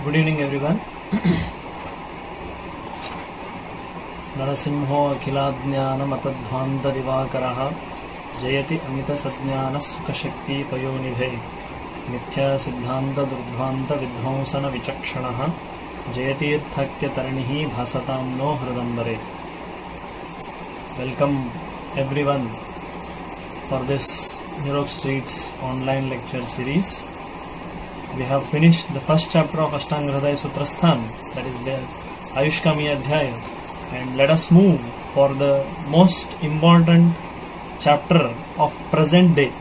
Good evening, everyone. नरसिंहो अखिलाज्ञानमतध्वान्तदिवाकरः जयति अमितसज्ञानसुखशक्तिपयोनिधे मिथ्यासिद्धान्तदुर्ध्वान्तविध्वंसनविचक्षणः जयतीर्थक्यतरणिः भासतां no हृदम्बरे. Welcome everyone for this Nirok Streets online lecture series. We have finished the first chapter of Ashtanga Hridaya Sutrasthan, that is the Ayushkami Adhyaya, and let us move for the most important chapter of present day.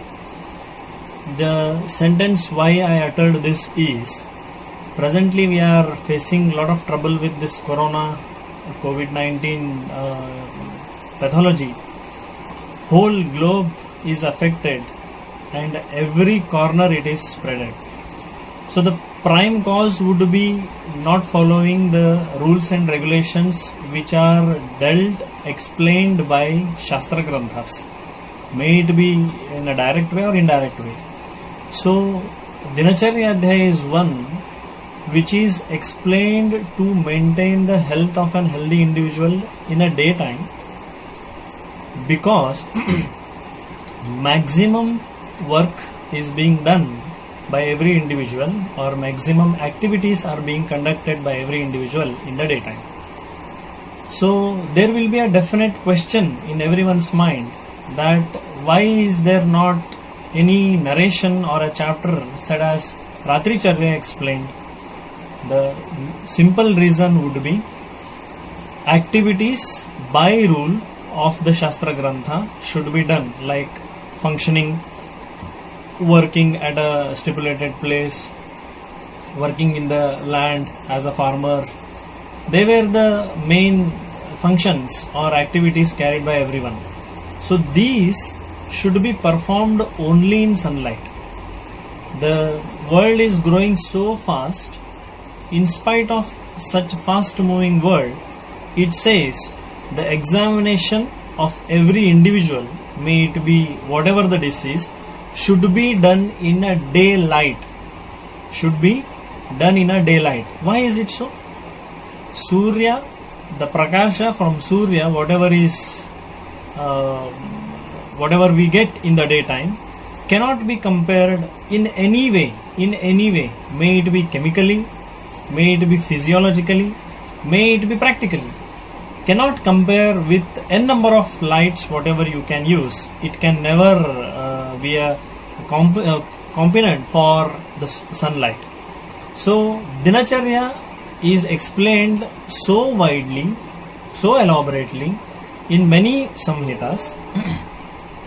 The sentence why I uttered this is, presently we are facing a lot of trouble with this corona COVID-19 pathology. Whole globe is affected and every corner it is spreaded. So the prime cause would be not following the rules and regulations which are explained by Shastra Granthas. May it be in a direct way or indirect way. So Dinacharya Adhyaya is one which is explained to maintain the health of an healthy individual in a daytime, because maximum work is being done by every individual, or maximum activities are being conducted by every individual in the daytime. So there will be a definite question in everyone's mind that why is there not any narration or a chapter said as Ratri Charya explained. The simple reason would be activities by rule of the Shastra Grantha should be done, like functioning, working at a stipulated place, working in the land as a farmer. They were the main functions or activities carried by everyone. So these should be performed only in sunlight. The world is growing so fast. In spite of such fast moving world, it says the examination of every individual, may it be whatever the disease, should be done in a daylight. Should be done in a daylight. Why is it so? Surya, the prakasha from Surya, whatever we get in the daytime, cannot be compared in any way. May it be chemically, may it be physiologically, may it be practically. Cannot compare with n number of lights whatever you can use. It can never be a component for the sunlight. So Dinacharya is explained so widely, so elaborately in many samhitas.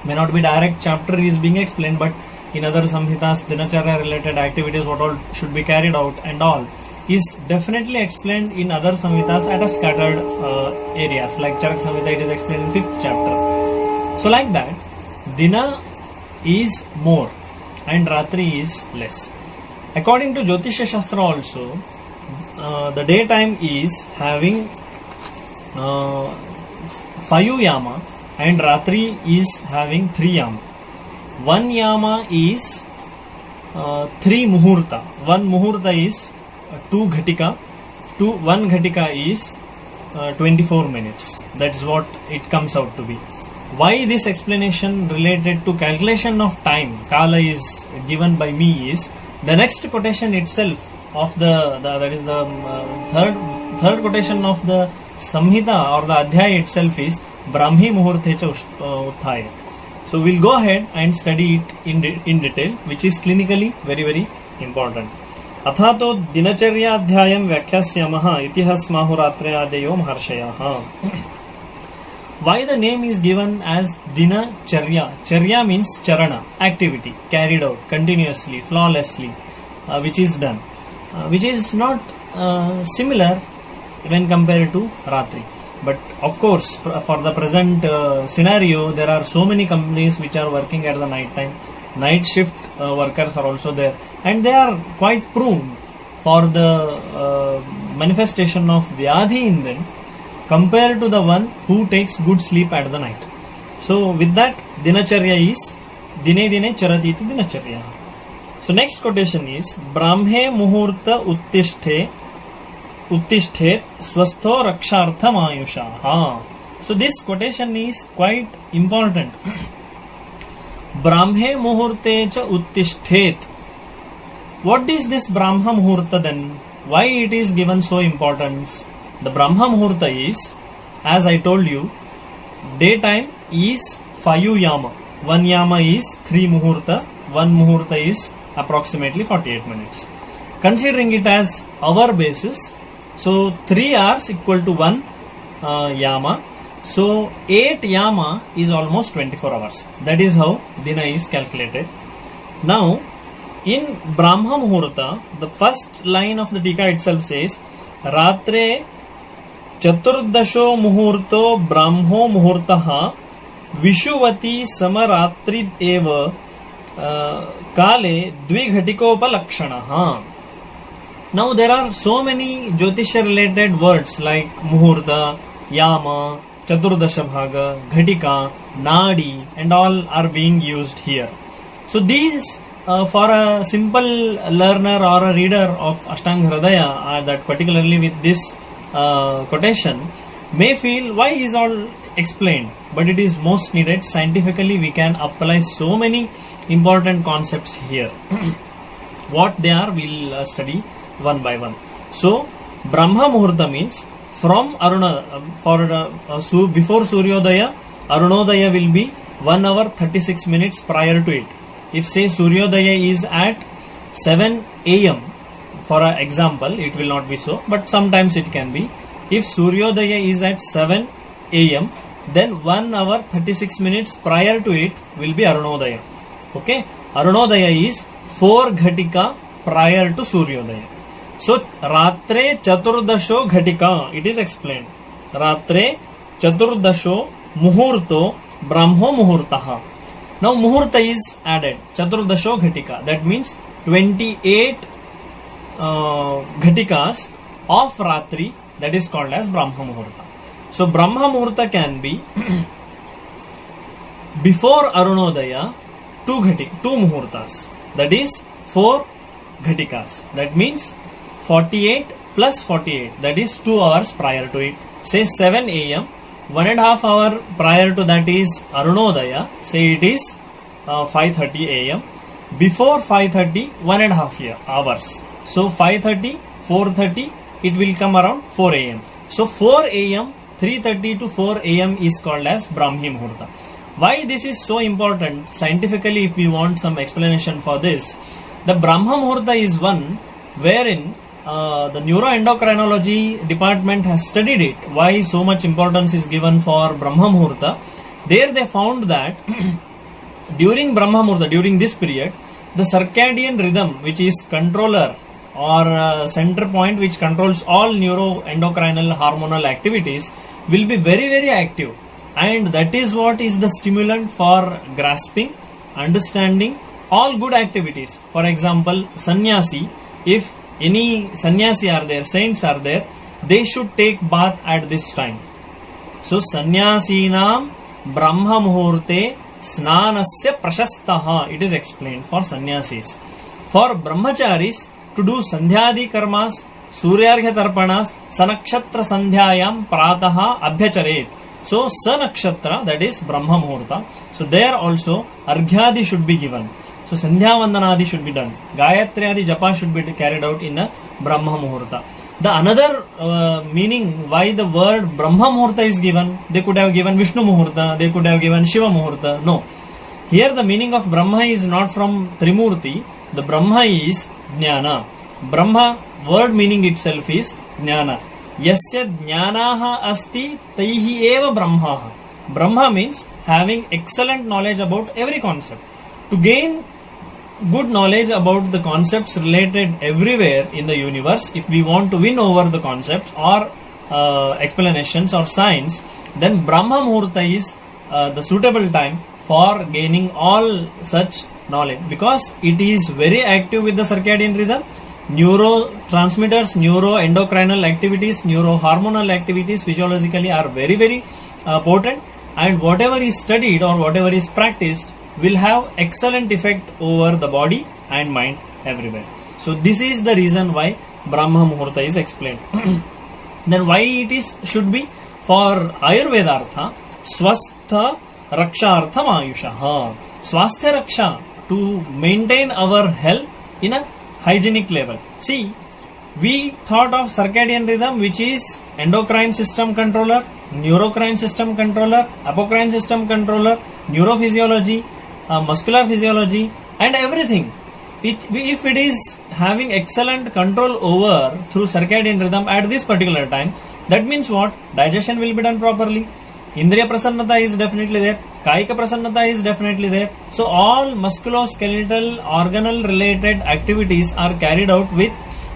May not be direct chapter is being explained, but in other samhitas Dinacharya related activities what all should be carried out and all is definitely explained in other samhitas at a scattered areas. Like Charak Samhita, it is explained in 5th chapter. So like that, Dina is more and Ratri is less. According to Jyotisha Shastra also, the daytime is having 5 yama and Ratri is having 3 yama. 1 yama is 3 muhurta. 1 muhurta is 2 ghatika. 1 ghatika is 24 minutes. That is what it comes out to be. Why this explanation related to calculation of time, Kala, is given by me is the next quotation itself of that is the third quotation of the Samhita or the Adhyaya itself is Brahmi Muhurtecha Utthaya. So we'll go ahead and study it in detail, which is clinically very, very important. अथातो दिनचर्याध्यायं व्याख्यास्यामः इतिहासमाहुरात्रयादयो महर्षयः. Why the name is given as Dinacharya? Charya means charana, activity carried out continuously, flawlessly, which is done, which is not similar when compared to Ratri. But of course, for the present scenario, there are so many companies which are working at the night time. Night shift workers are also there, and they are quite prone for the manifestation of Vyadhi in them compared to the one who takes good sleep at the night. So with that, Dinacharya is Dine Dine Charati Dinacharya. So next quotation is Brahme Muhurta Uttishte Swastho Rakshartham Ayusha. So this quotation is quite important. Brahme Muhurte cha Uttishtet. What is this Brahma Muhurta then? Why it is given so importance? The Brahma Muhurta is, as I told you, daytime is 5 yama. 1 yama is 3 muhurta. 1 muhurta is approximately 48 minutes. Considering it as hour basis, so 3 hours equal to 1 yama. So 8 yama is almost 24 hours. That is how Dina is calculated. Now, in Brahma Muhurta, the first line of the Tika itself says, Ratre Chaturdasho Muhurto Brahmo Muhurtaha Vishuvati Samaratrid Eva Kale Dvighatikopa. Now there are so many Jyotisha related words like Muhurta, Yama, Chaturdasha Bhaga, Ghatika, Nadi, and all are being used here. So these for a simple learner or a reader of Ashtanga Hridaya, that particularly with this quotation, may feel why is all explained, but it is most needed. Scientifically we can apply so many important concepts here. What they are, we'll study one by one. So Brahma Muhurta means from Aruna, before Suryodaya, Arunodaya will be 1 hour 36 minutes prior to it. If say Suryodaya is at 7 am, for an example, it will not be so, but sometimes it can be. If Suryodaya is at 7 am, then 1 hour 36 minutes prior to it will be Arunodaya. Okay, Arunodaya is 4 ghatika prior to Suryodaya. So Ratre Chaturdasho Ghatika, it is explained. Ratre Chaturdasho Muhurto Brahmo Muhurtaha. Now Muhurta is added, Chaturdasho Ghatika. That means 28 Ghatikas of Ratri, that is called as Brahma Muhurta. So Brahma Muhurta can be before Arunodaya 2 Muhurtas. That is 4 Ghatikas. That means 48 plus 48, that is 2 hours prior to it. Say 7 am, 1.5 hour prior to that is Arunodaya. Say it is 5:30 am. Before 5:30, 1.5 hours. So 5:30, 4:30, it will come around 4 am. So 4 am, 3:30 to 4 am is called as Brahmi Muhurta. Why this is so important? Scientifically, if we want some explanation for this, the Brahma Muhurta is one wherein the neuroendocrinology department has studied it. Why so much importance is given for Brahma Muhurta? There they found that during Brahma Muhurta, during this period, the circadian rhythm, which is controller or center point which controls all neuroendocrinal hormonal activities, will be very, very active. And that is what is the stimulant for grasping, understanding all good activities. For example, sannyasi, if any sannyasi are there, saints are there, they should take bath at this time. So sannyasinam Brahma Muhurte Snanasya Prashastaha, it is explained for sannyasis. For brahmacharis, to do sandhyadi karmas, suryargya tarpanas, sanakshatra sandhyayam prataha abhyacharet. So sanakshatra, that is Brahma Muhurta. So there also arghyadi should be given. So Sandhya Vandanadi should be done. Gayatriadi Japa should be carried out in a Brahma Muhurta. The another meaning why the word Brahma Muhurta is given, they could have given Vishnu Muhurta, they could have given Shiva Muhurta. No. Here the meaning of Brahma is not from Trimurti. The Brahma is Jnana. Brahma word meaning itself is Jnana. Yasya Jnanaha asti taihi eva Brahmaha. Brahma means having excellent knowledge about every concept. To gain good knowledge about the concepts related everywhere in the universe, if we want to win over the concepts or explanations or science, then Brahma Muhurta is the suitable time for gaining all such knowledge, because it is very active with the circadian rhythm, neurotransmitters, neuroendocrinal activities, neurohormonal activities physiologically are very, very potent, and whatever is studied or whatever is practiced will have excellent effect over the body and mind everywhere. So this is the reason why Brahma Muhurta is explained. Then why it is should be for Ayurvedartha Swastha Rakshartham Ayusha. Swasthya Raksha, to maintain our health in a hygienic level. See, we thought of circadian rhythm, which is endocrine system controller, neurocrine system controller, apocrine system controller, neurophysiology, muscular physiology, and everything. If it is having excellent control over through circadian rhythm at this particular time, that means what? Digestion will be done properly. Indriya prasannata is definitely there. Kaika prasannata is definitely there. So all musculoskeletal organal related activities are carried out with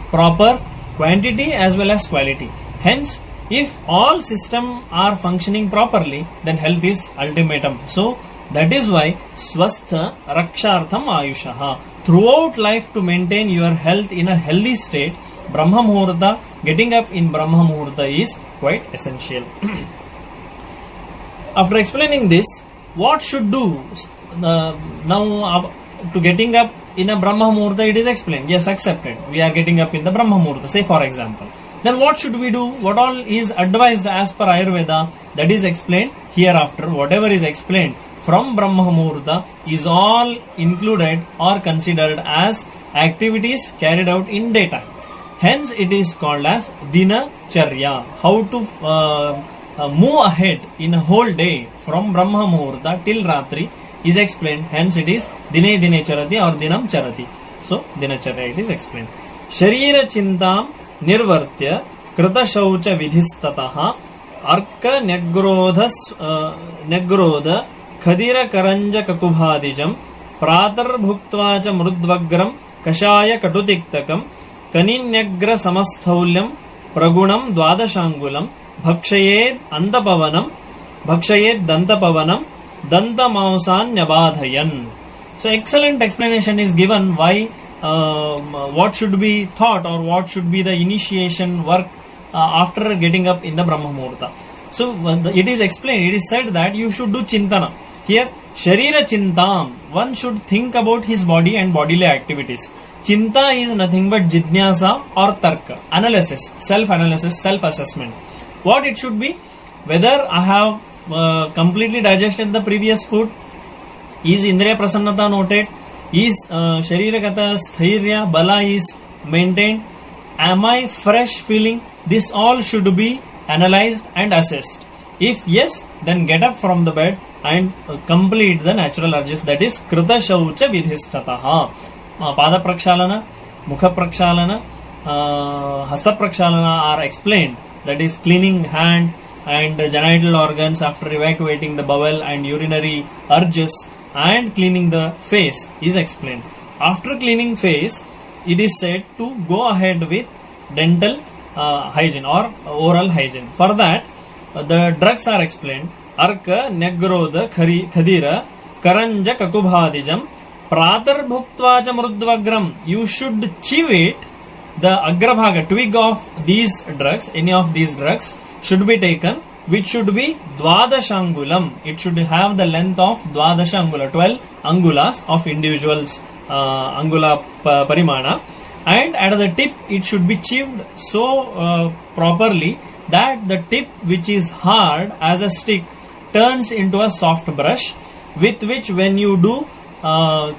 proper quantity as well as quality. Hence, if all systems are functioning properly, then health is ultimatum. So that is why Swastha Rakshartham Ayushaha. Throughout life, to maintain your health in a healthy state, Brahma Muhurta, getting up in Brahma Muhurta is quite essential. After explaining this, what should do? Now to getting up in a Brahma Muhurta, it is explained. Yes, accepted. We are getting up in the Brahma Muhurta, say for example. Then what should we do? What all is advised as per Ayurveda? That is explained hereafter. Whatever is explained from Brahma Muhurta is all included or considered as activities carried out in daytime. Hence it is called as Dinacharya. How to move ahead in a whole day from Brahma Muhurta till Ratri is explained. Hence it is Dine Dine Charati or Dinam Charati. So Dinacharya it is explained. Sharira Chintam Nirvartya Krita Shaucha Vidhistataha Arka Negrodha Khadira Karanja Kakubhadijam Pratar Bhuktvacha Mrudvagram Kashaya Katutiktakam Kaninyagra Samasthulyam Pragunam Dwadashangulam Bhakshayed Antapavanam Bhakshayed Dantapavanam Danta Mausan Nyabadhayan. So excellent explanation is given why what should be thought or what should be the initiation work after getting up in the Brahma Muhurta. So it is explained, it is said that you should do Chintana. Here, Sharira Chintam, one should think about his body and bodily activities. Chinta is nothing but Jidnyasa or Tarka, analysis, self-analysis, self-assessment. What it should be? Whether I have completely digested the previous food, is Indriya Prasannata noted, is Shariragata Sthairya, Bala is maintained, am I fresh feeling? This all should be analyzed and assessed. If yes, then get up from the bed and complete the natural urges, that is Krita Shaucha Vidhistataha. Pada Prakshalana, Mukha Prakshalana, Hasta Prakshalana are explained, that is cleaning hand and genital organs after evacuating the bowel and urinary urges, and cleaning the face is explained. After cleaning face, it is said to go ahead with dental hygiene or oral hygiene. For that, the drugs are explained. Arka Negrodha Khadira Karanja Kakubhadijam Pratar Bhuktvacha Mrudvagram. You should chew it. The Agrabhaga, twig of these drugs, any of these drugs should be taken, which should be Dwadashangulam. It should have the length of Dwadashangula, 12 angulas of individuals angula parimana, and at the tip it should be chewed so properly that the tip, which is hard as a stick, turns into a soft brush, with which when you do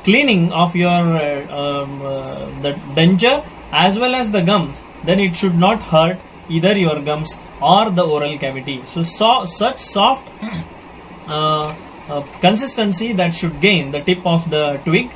cleaning of your the denture as well as the gums, then it should not hurt either your gums or the oral cavity. So such soft consistency that should gain the tip of the twig.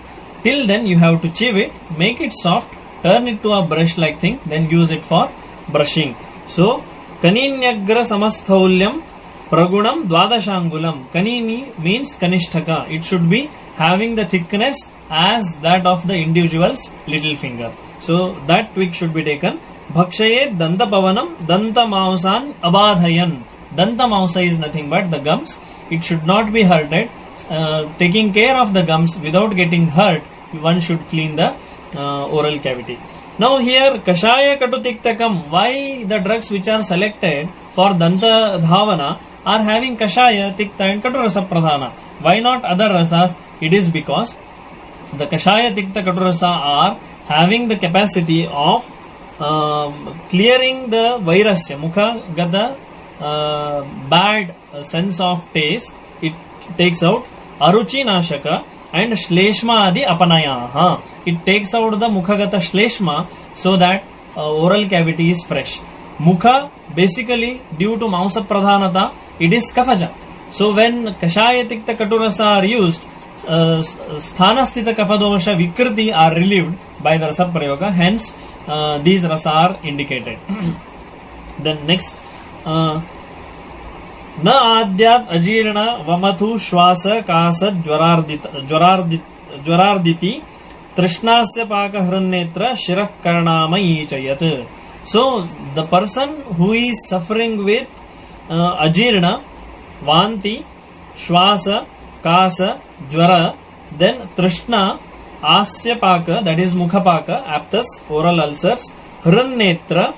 Till then you have to chew it, make it soft, turn it to a brush like thing, then use it for brushing. So Kaninyagra Samasthulyam Pragunam Dwadashangulam. Kanini means Kanishtaka. It should be having the thickness as that of the individual's little finger. So that twig should be taken. Bhakshayed Dantapavanam Danta Mausan Abadhayan. Danta Mausa is nothing but the gums. It should not be hurted. Taking care of the gums without getting hurt, one should clean the oral cavity. Now here Kashaya Katutiktakam. Why the drugs which are selected for Danta Dhavana are having Kashaya, Tikta and Katurasa Pradhana? Why not other rasas? It is because the Kashaya Tikta Katurasa are having the capacity of clearing the vairasya, mukha gata bad sense of taste. It takes out aruchi nashaka and shleshma adi apanayaha. It takes out the mukhagata shleshma so that oral cavity is fresh. Mukha basically due to mausa pradhanata it is kafaja. So when kashaya tikta katurasa are used, sthanasthita kafadosha vikriti are relieved by the rasa prayoga. Hence these rasa are indicated. Then next, न आद्यात् अजीर्ण वमथु श्वास कास ज्वरार्दिति तृष्णास्य पाक हृन्नेत्र शिरः कर्णामयी च यत्. So the person who is suffering with ajirna, vanti, shwasa, kasa, jwara, then trishna, asya paka, that is mukha paka, aphthous, oral ulcers, hrinnetra,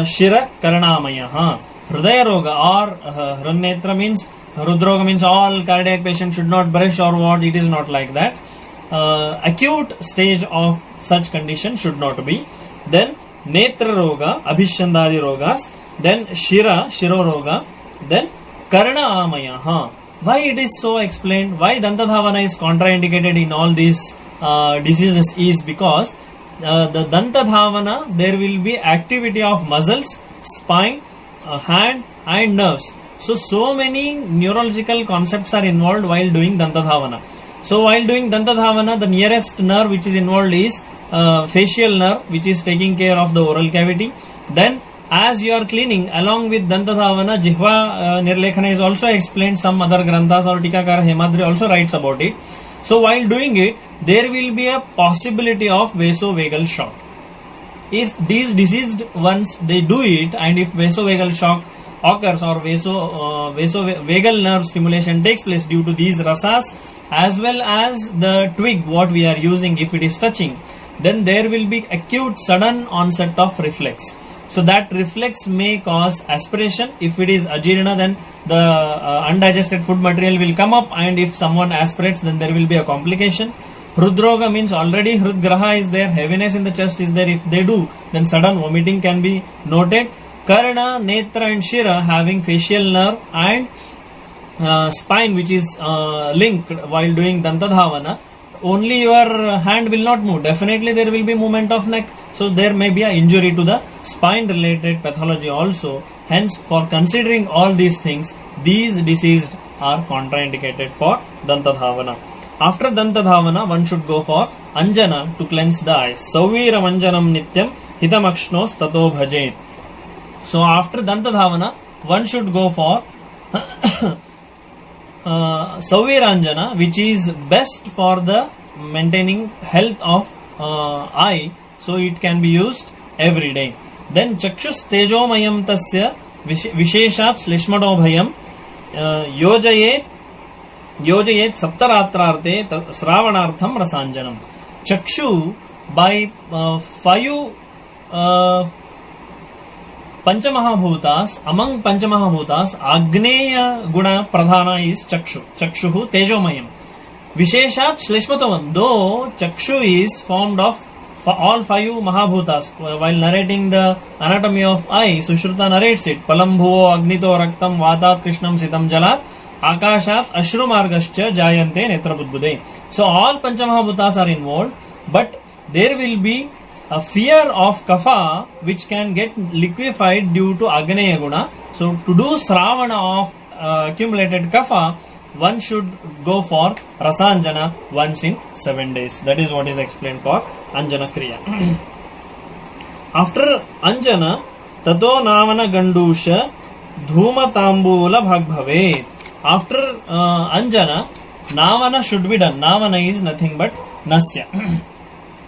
shira karnamayaha. Hridaya roga or hrinnetra means hridroga means all cardiac patients should not brush or what. It is not like that. Acute stage of such condition should not be. Then netra roga, abhishandadi rogas, then shiro roga, then karna amayaha. Why it is so explained? Why dantadhavana is contraindicated in all these diseases is because the dantadhavana there will be activity of muscles, spine, hand and nerves. So many neurological concepts are involved while doing dantadhavana. So while doing dantadhavana, the nearest nerve which is involved is facial nerve, which is taking care of the oral cavity. Then as you are cleaning along with dantadhavana, jihva nirlekhana is also explained. Some other granthas or tikakara Hemadri also writes about it. So while doing it, there will be a possibility of vasovagal shock. If these diseased ones they do it, and if vasovagal shock occurs or vasovagal nerve stimulation takes place due to these rasas, as well as the twig what we are using, if it is touching, then there will be acute sudden onset of reflex. So that reflex may cause aspiration. If it is ajirna, then the undigested food material will come up, and if someone aspirates, then there will be a complication. Hridroga means already hridgraha is there, heaviness in the chest is there. If they do, then sudden vomiting can be noted. Karna, netra and shira having facial nerve and spine which is linked while doing dantadhavana, only your hand will not move. Definitely there will be movement of neck. So there may be an injury to the spine related pathology also. Hence for considering all these things, these diseased are contraindicated for dantadhavana. After dantadhavana, one should go for anjana to cleanse the eyes. Sauviram anjanam nityam hitamakshnos tato bhajet. So after dantadhavana, one should go for Sauviranjana, which is best for the maintaining health of eye. So it can be used every day. Then chakshus tejomayam tasya visheshat shlishmado bhayam yojayet saptaratrarte sravanartham rasanjanam. Chakshu by 5 Panchamahabhutas, among Panchamahabhutas, Agneya Guna Pradhana is Chakshu. Chakshuhu Tejomayam. Visheshat Shleshmatavam. Though Chakshu is formed of all 5 Mahabhutas. While narrating the anatomy of eye, Sushruta narrates it. Palambhuo Agnito Raktam Vatat Krishnam Sitam Jalat Akashat Ashrumargascha Jayante Netrabudbude. So all Panchamahabhutas are involved, but there will be a fear of kapha which can get liquefied due to Agneya Guna. So to do Sravana of accumulated kapha, one should go for Rasanjana once in 7 days. That is what is explained for Anjana Kriya. After Anjana, Tato Navana Gandusha Dhuma Tambula Bhagbhave. After Anjana, Navana should be done. Navana is nothing but Nasya.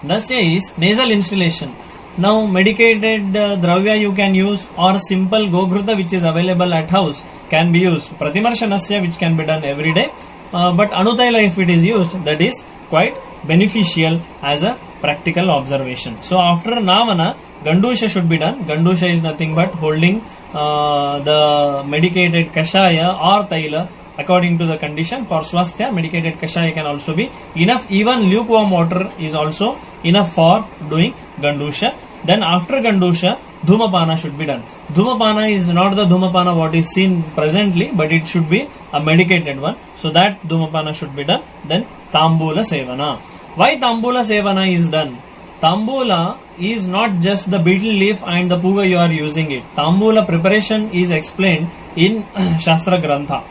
Nasya is nasal instillation. Now medicated dravya you can use, or simple goghrita which is available at house can be used. Pratimarsha nasya which can be done every day. But Anutaila if it is used, that is quite beneficial as a practical observation. So after Navana, Gandusha should be done. Gandusha is nothing but holding the medicated Kashaya or Taila according to the condition. For swasthya, medicated kashaya can also be enough. Even lukewarm water is also enough for doing gandusha. Then after gandusha, dhumapana should be done. Dhumapana is not the dhumapana what is seen presently, but it should be a medicated one. So that dhumapana should be done. Then tambula sevana. Why tambula sevana is done? Tambula is not just the betel leaf and the puga you are using it. Tambula preparation is explained in Shastra Grantha.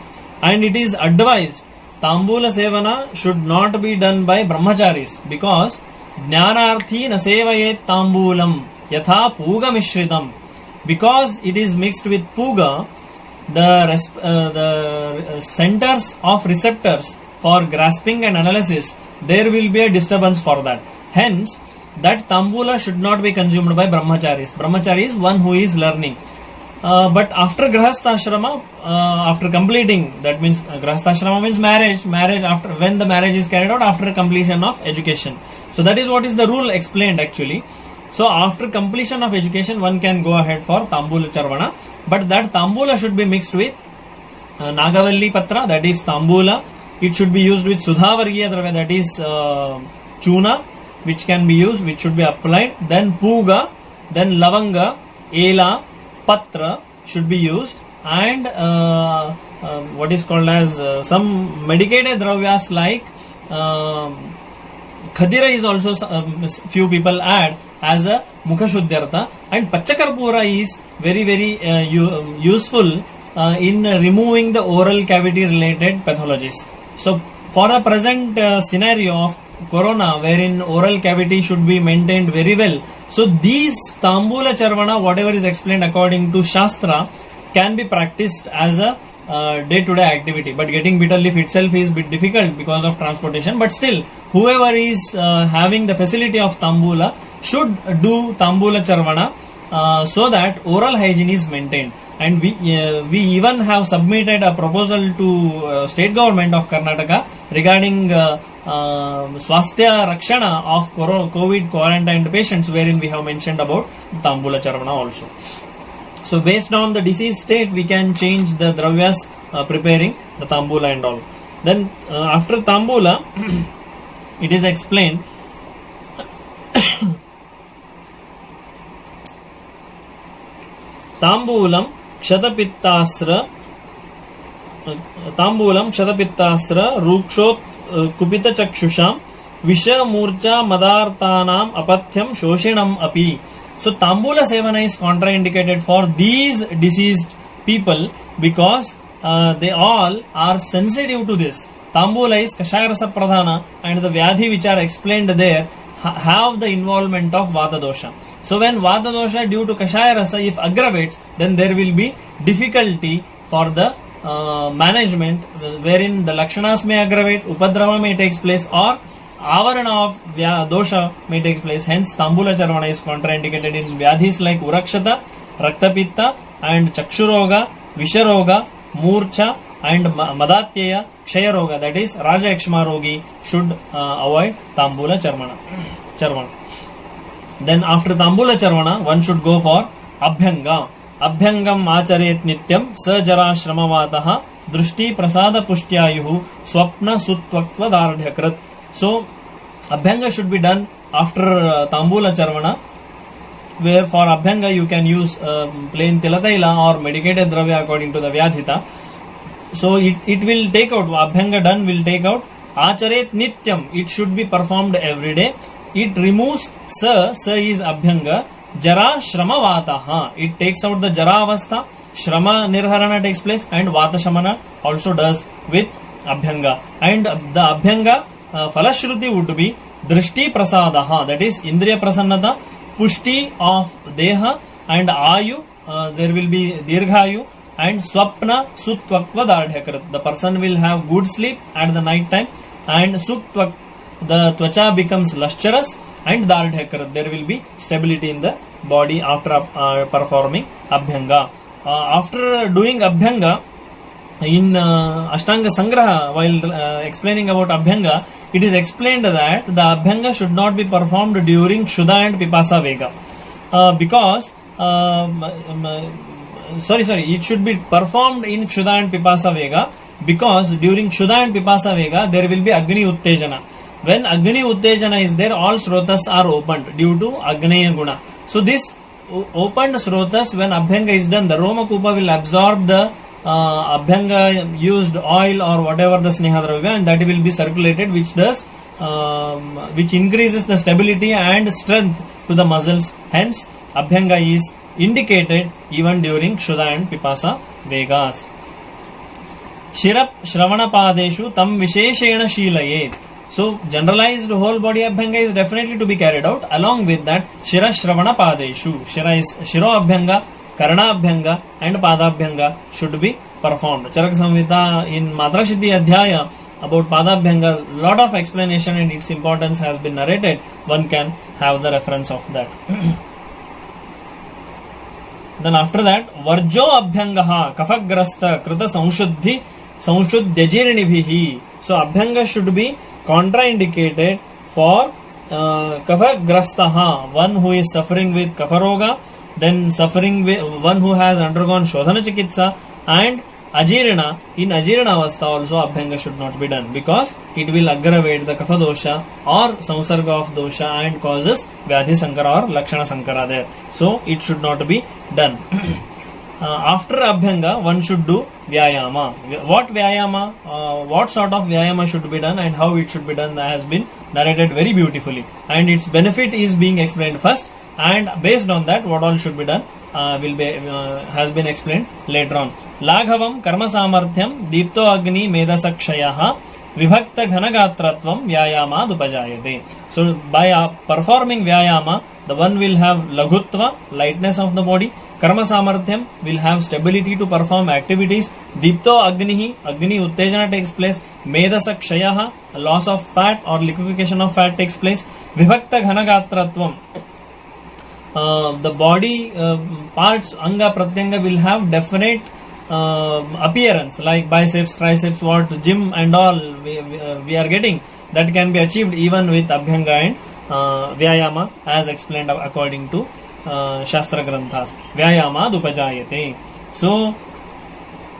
And it is advised Tambula sevana should not be done by brahmacharis, because jnanarthi na sevayet tambulam yatha puga mishritam. Because it is mixed with puga, the centers of receptors for grasping and analysis, there will be a disturbance for that. Hence, that tambula should not be consumed by brahmacharis. Brahmachari is one who is learning. But after grahastha after completing, that means grahastha means marriage after, when the marriage is carried out after completion of education. So that is what is the rule explained actually. So after completion of education, one can go ahead for tambula charvana, but that tambula should be mixed with nagavalli patra, that is tambula. It should be used with sudhavargiya dravya, that is chuna, which can be used, which should be applied. Then puga, then lavanga, ela, patra should be used, and what is called as some medicated dravyas like khadira is also few people add as a mukha shuddhyartha, and pachakarpura is very useful in removing the oral cavity related pathologies. So for the present scenario of corona, wherein oral cavity should be maintained very well, so these tambula charvana, whatever is explained according to Shastra, can be practiced as a day-to-day activity. But getting bitter leaf itself is a bit difficult because of transportation. But still, whoever is having the facility of tambula should do tambula charvana so that oral hygiene is maintained. And we even have submitted a proposal to state government of Karnataka regarding swasthya rakshana of COVID quarantined patients, wherein we have mentioned about tambula charvana also. So based on the disease state, we can change the dravyas preparing the tambula and all. Then after tambula, it is explained tambulam kshatapittasra rukshot kupita chakshusham visha murcha madartanam apathyam shoshinam api. So tambula sevana is contraindicated for these diseased people because they all are sensitive to this. Tambula is kashaya rasa pradhana, and the vyadhi which are explained there have the involvement of vata dosha. So when vata dosha due to kashaya rasa if aggravates, then there will be difficulty for the management, wherein the lakshanas may aggravate, upadrava may take place, or avarana of dosha may take place. Hence tambula charvana is contraindicated in vyadhis like urakshata, raktapitta, and chakshuroga, visharoga, murcha, and madatyaya, kshayaroga, that is raja yakshma rogi should avoid tambula charvana. Then after tambula charvana, one should go for abhyanga. Abhyangam acharet nityam sajara shramavataha drushti prasada pushtyayuhu swapna sutvakva dardhyakrat. So abhyanga should be done after tambula charvana, where for abhyanga you can use plain tilataila or medicated dravya according to the vyadhita. So it will take out, abhyanga done will take out acharet nityam, it should be performed every day. It removes sa is abhyanga, jara shrama vataha, it takes out the jara avastha, shrama nirharana takes place, and vata shamana also does with abhyanga. And the abhyanga falashruti would be drishti prasadaha, that is indriya prasannata, pushti of deha, and ayu, there will be dirghayu, and swapna sutvakva dardhyakrat, the person will have good sleep at the night time, and sutvak, the tvacha becomes lustrous, and dardhyakrat, there will be stability in the body after performing abhyanga. After doing abhyanga in Ashtanga Sangraha, while explaining about abhyanga, it is explained that the abhyanga should not be performed during kshuda and pipasa vega, because it should be performed in kshuda and pipasa vega because during Kshuddha and Pipasa Vega there will be Agni Uttejana. When Agni Uttejana is there, all Srotas are opened due to Agneya Guna. So this opened Srotas, when Abhyanga is done, the Romakupa will absorb the Abhyanga used oil or whatever the Sneha Dravya, and that will be circulated, which does which increases the stability and strength to the muscles. Hence Abhyanga is indicated even during Kshuddha and Pipasa Vegas. Shirap Shravana Padeshu Tam Visheshena Shilayet. So generalized whole body Abhyanga is definitely to be carried out. Along with that, Shira Shravana Padeshu. Shira is Shiro Abhyanga, Karana Abhyanga and Padabhyanga should be performed. Charak Samhita in Matra Siddhi Adhyaya about Padabhyanga, lot of explanation and its importance has been narrated. One can have the reference of that. Then after that, Varjo Abhyangaha Kafagrasta Krita Samshuddhi Samshuddhyajirnibhihi. So Abhyanga should be contraindicated for Kafagrastaha, one who is suffering with Kafaroga, then suffering with one who has undergone Shodhana Chikitsa, and Ajirana. In Ajirana Avastha also Abhyanga should not be done, because it will aggravate the Kapha dosha or Samsarga of dosha and causes Vyadhi Sankara or Lakshana Sankara there. So it should not be done. After Abhyanga, one should do Vyayama. What Vyayama, what sort of Vyayama should be done and how it should be done has been narrated very beautifully. And its benefit is being explained first, and based on that, what all should be done has been explained later on. Laghavam Karma Samarthyam Deepto Agni Medasakshayaha Vibhakta Ghanagatratvam Vyayama Dupajayate. So by performing Vyayama, the one will have Lagutva, lightness of the body. Karma Samarthyam will have stability to perform activities. Deepto Agnihi, Agni Uttejana takes place. Medasakshayaha, loss of fat or liquefaction of fat takes place. Vibhakta Ghanagatratvam, the body parts, Anga Pratyanga, will have definite appearance, like biceps, triceps, what gym and all we are getting, that can be achieved even with Abhyanga and Vyayama, as explained according to Shastra Granthas. Vyayama Dupajayate. So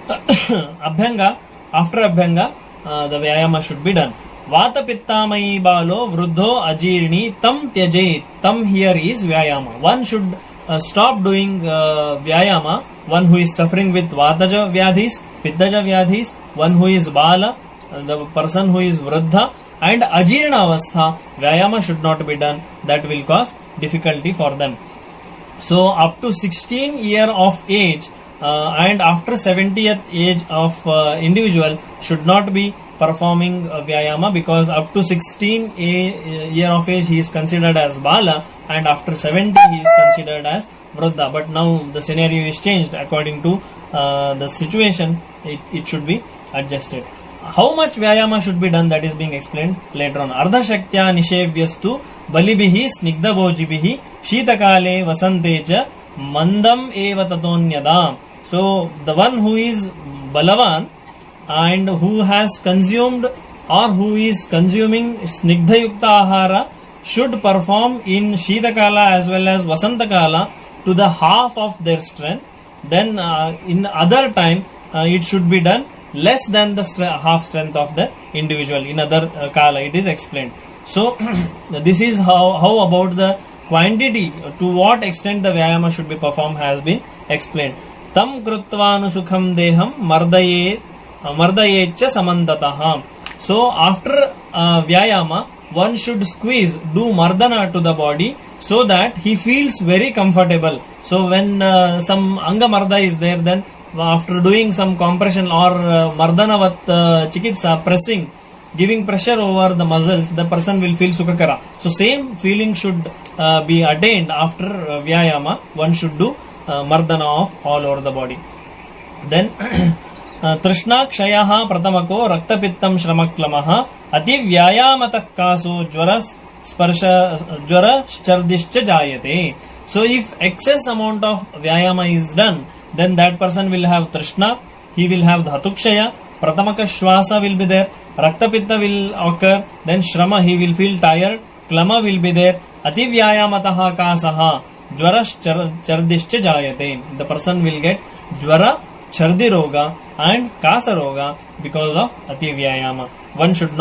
Abhyanga, after Abhyanga, the Vyayama should be done. Vata Pittamayi Balo Vruddho Ajirni Tam Tyajait. Tam here is Vyayama. One should stop doing Vyayama. One who is suffering with Vataja Vyadhis, Pittaja Vyadhis, one who is Bala, the person who is Vruddha, and Ajirna Avastha, Vyayama should not be done. That will cause difficulty for them. So up to 16 year of age and after 70th age of individual should not be performing Vyayama, because up to 16 year of age he is considered as Bala, and after 70 he is considered as Vruddha. But now the scenario is changed according to the situation. It should be adjusted. How much Vyayama should be done, that is being explained later on. Ardha Shaktya Nishevyastu Balibihi Snigdha Bojibihi Shitakale Vasantecha Mandam Eva Tatonyada. So the one who is Balavan and who has consumed or who is consuming Snigdha Yukta Ahara should perform in Shitakala as well as Vasantakala to the half of their strength. Then in other time it should be done less than the half strength of the individual. In other Kala it is explained. So this is how about the quantity, to what extent the Vyayama should be performed, has been explained. Tam Krutvanu Sukham Deham Mardayetcha Samandataha. So after Vyayama, one should squeeze, do Mardana to the body, so that he feels very comfortable. So when some Anga Marda is there, then after doing some compression or Mardanavat Chikitsa, pressing, giving pressure over the muscles, the person will feel Sukhakara. So same feeling should be attained after Vyayama. One should do Mardana of all over the body. Then Trishna Kshayaha Pratamako Raktapittam Shramaklamaha Ati Vyayamatah Kaso Jvara Sparsha Jvara Chardishcha Jayate. So if excess amount of Vyayama is done, then that person will have Trishna, he will have Dhatukshaya, Pratamaka Shwasa will be there, Raktapitta will occur, then Shrama, he will feel tired, Klama will be there, Ati Vyayamataha Kasaha Jvara Chardishcha Jayate. The person will get Jvara, Chardi Roga and Kasa Roga because of ati vyayama. One should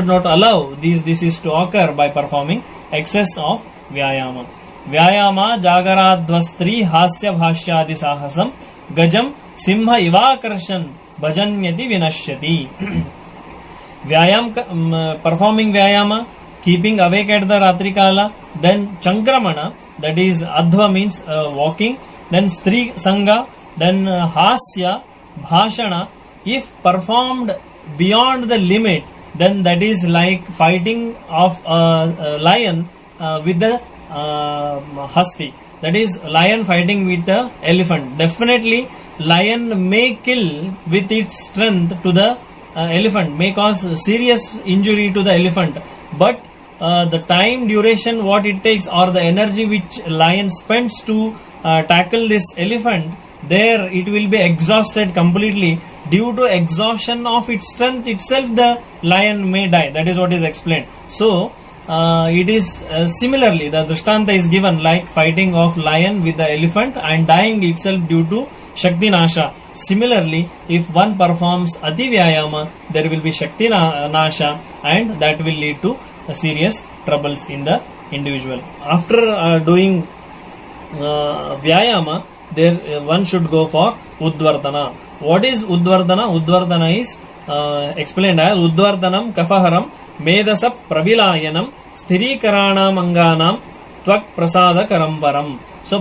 not allow these diseases to occur by performing excess of vyayama. Vyayama jagaradvastri hasya bhashyadi sahasam gajam simha ivakarshan bhajanyati vinashyati. Performing vyayama, keeping awake at the ratri kala, then chankramana, that is adhva means walking, then stri sanga, then hasya, bhashana. If performed beyond the limit, then that is like fighting of a lion with the hasti. That is lion fighting with the elephant. Definitely lion may kill with its strength to the elephant, may cause serious injury to the elephant, but the time duration what it takes or the energy which lion spends to tackle this elephant, there it will be exhausted completely. Due to exhaustion of its strength itself, the lion may die. That is what is explained. So it is similarly the drishtanta is given like fighting of lion with the elephant and dying itself due to Shakti Nasha. Similarly, if one performs Ati Vyayama, there will be Shakti Nasha and that will lead to serious troubles in the individual. After doing Vyayama, there one should go for Udvardhana. What is Udvardhana? Udvardhana is explained as Udvardhanam Kafaharam Medasa Pravilayanam Sthirikaranam Anganam Tvak Prasada Karambaram. So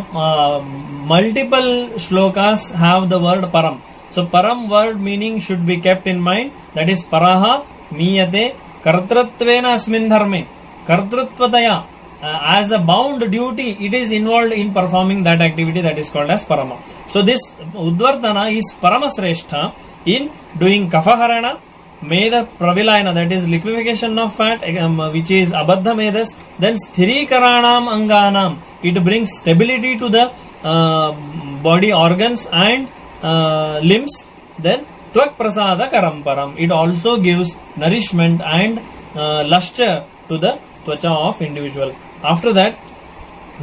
multiple shlokas have the word param. So param word meaning should be kept in mind. That is paraha miyate kartratvena asmin dharme. Kartrutvataya as a bound duty, it is involved in performing that activity, that is called as parama. So this Udvardhana is Paramasreshta in doing Kafaharana, Meda Pravilayana, that is liquefaction of fat, which is Abadha Medas, then Sthirikaranam Anganam, it brings stability to the body organs and limbs, then Tvak Prasada Karamparam, it also gives nourishment and luster to the tvacha of individual. After that,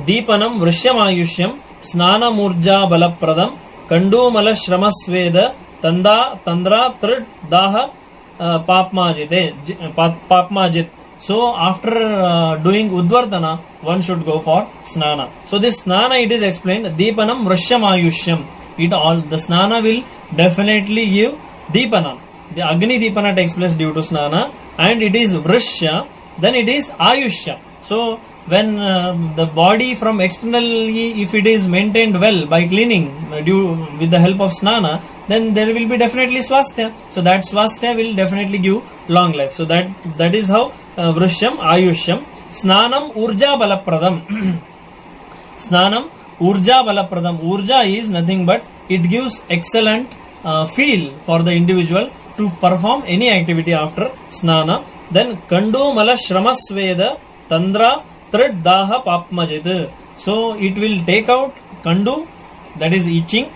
Deepanam Vrishyamayushyam Snana Murja Balapradam Kandumala Shramasveda Tandra Trid Daha Papmajit. So after doing Udvardhana, one should go for Snana. So this Snana, it is explained, Deepanam Vrishyamayushyam. The Snana will definitely give Deepanam. The Agni Deepana takes place due to Snana, and it is Vrishya, then it is Ayushya. So when the body from externally, if it is maintained well by cleaning with the help of Snana, then there will be definitely Swasthya. So that Swasthya will definitely give long life. So that is how Vrishyam Ayushyam. Snanam Urja Balapradam. Snanam Urja Balapradam. Urja is nothing but it gives excellent feel for the individual to perform any activity after Snana. Then Kandu Mala Shramasveda Tandra Trid Daha Papmajit. So it will take out Kandu, that is itching,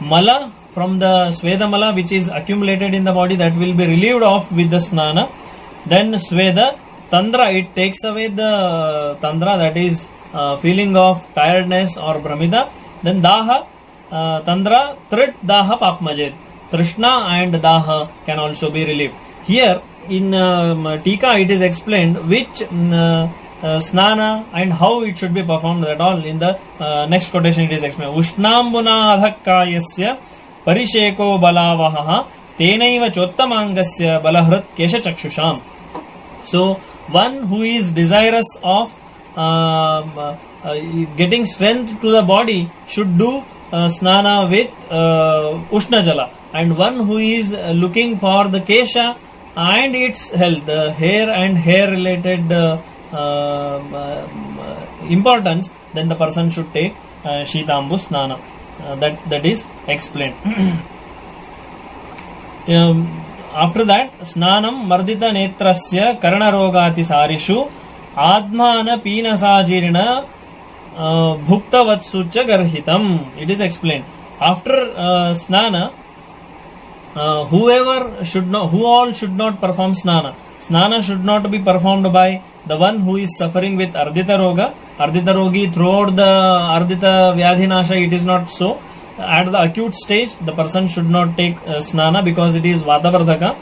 Mala from the Sweda Mala which is accumulated in the body, that will be relieved off with the Snana. Then Sweda Tandra, it takes away the Tandra, that is feeling of tiredness or Brahmida. Then Daha Tandra Trid Daha Papmajit. Trishna and Daha can also be relieved. Here in Tika it is explained which Snana and how it should be performed, that all in the next quotation it is explained. Ushnambuna adhakkayasya parisheko balavaha tenaiva chottamangasya balahrit kesha chakshusham. So one who is desirous of getting strength to the body should do Snana with Ushna Jala, and one who is looking for the kesha and its health, the hair and hair related importance, then the person should take Shitambu Snana. That is explained. After that, Snanam Mardita Netrasya Karana Rogati Sarishu Admana Pinasajirina Bhukta Vatsucha Garhitam. It is explained. After Snana, who all should not perform Snana. Snana should not be performed by the one who is suffering with Ardita Roga. Ardita Rogi, throughout the Ardita Vyadhinasha, it is not so. at the acute stage, the person should not take snana because it is vatavardhaka.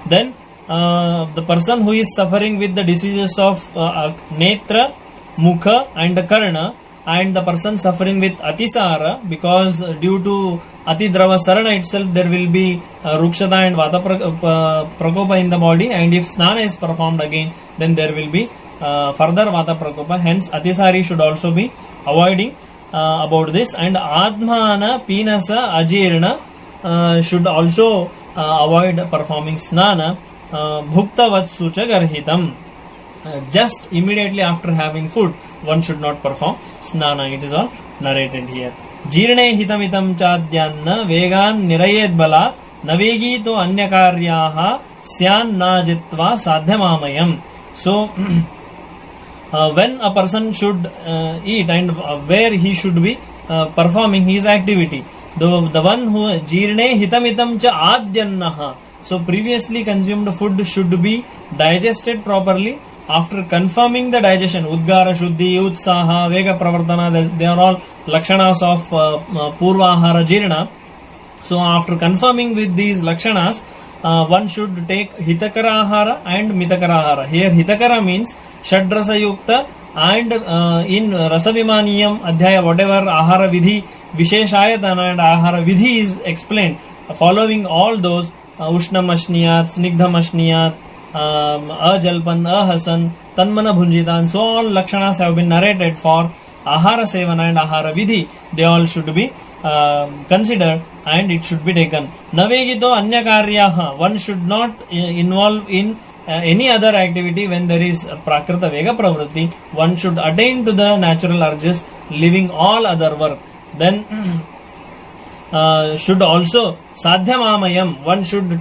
Then the person who is suffering with the diseases of netra, mukha and karna, and the person suffering with atisara, because due to atidrava sarana itself there will be rukshata and vata prakopa in the body, and if snana is performed again, then there will be further vata prakopa. Hence atisari should also be avoiding about this. And admana pinasa ajirna should also avoid performing snana. Bhukta vatsu cha garhitam, just immediately after having food one should not perform snana. It is all narrated here. Jirne hitamitam chadyanna vegan nirayed bala navegi to anya karyaha syan najitva sadhyamamayam. So when a person should eat and where he should be performing his activity, the one who jirne hitamitam cha adyannaha, so previously consumed food should be digested properly. After confirming the digestion, udgara shuddhi, utsaha, vega pravartana, they are all lakshanas of purvahara jirna. So after confirming with these lakshanas, one should take hitakara ahara and mitakara ahara. Here hitakara means shadrasa yukta, and in rasavimaniyam adhyaya whatever ahara vidhi visheshayatana and ahara vidhi is explained, following all those ushnam ashniyat, snigdham ashniyat, ajalpan, ahasan, tanmana bhunjitan, so all lakshanas have been narrated for ahara sevana and ahara vidhi. They all should be considered and it should be taken. Navegito anya karyaha, one should not involve in any other activity when there is prakrita vega pravritti. One should attain to the natural urges, leaving all other work. Then should also sadhyamamayam, one should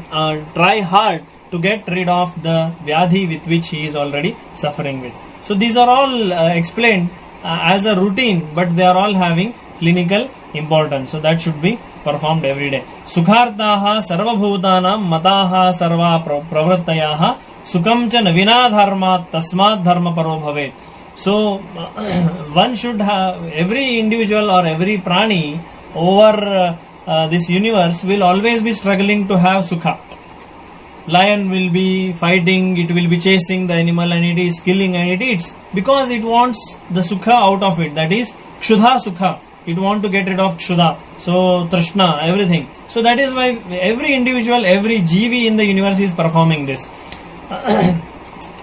try hard to get rid of the vyadhi with which he is already suffering with. So these are all explained as a routine, but they are all having clinical importance. So that should be performed every day. Sukhartaha sarvabhutanam mataha sarva pravrittayaha sukham cha navina dharmat tasmat dharma paro bhavet. So one should have, every individual or every prani over this universe will always be struggling to have sukha. Lion will be fighting, it will be chasing the animal and it is killing and it eats because it wants the sukha out of it, that is kshudha sukha. It wants to get rid of kshudha, so trishna, everything. So that is why every individual, every jivi in the universe is performing this.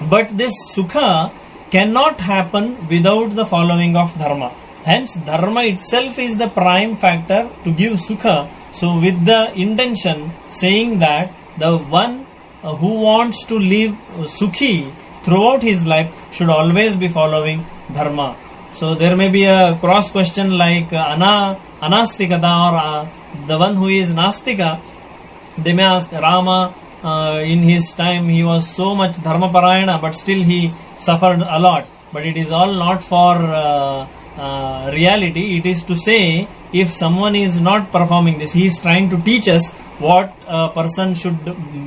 But this sukha cannot happen without the following of dharma. Hence dharma itself is the prime factor to give sukha. So with the intention saying that the one who wants to live sukhi throughout his life should always be following dharma. So there may be a cross question like anastikata, or the one who is nastika, they may ask Rama, in his time he was so much dharma parayana but still he suffered a lot. But it is all not for reality. It is to say, if someone is not performing this, he is trying to teach us what a person should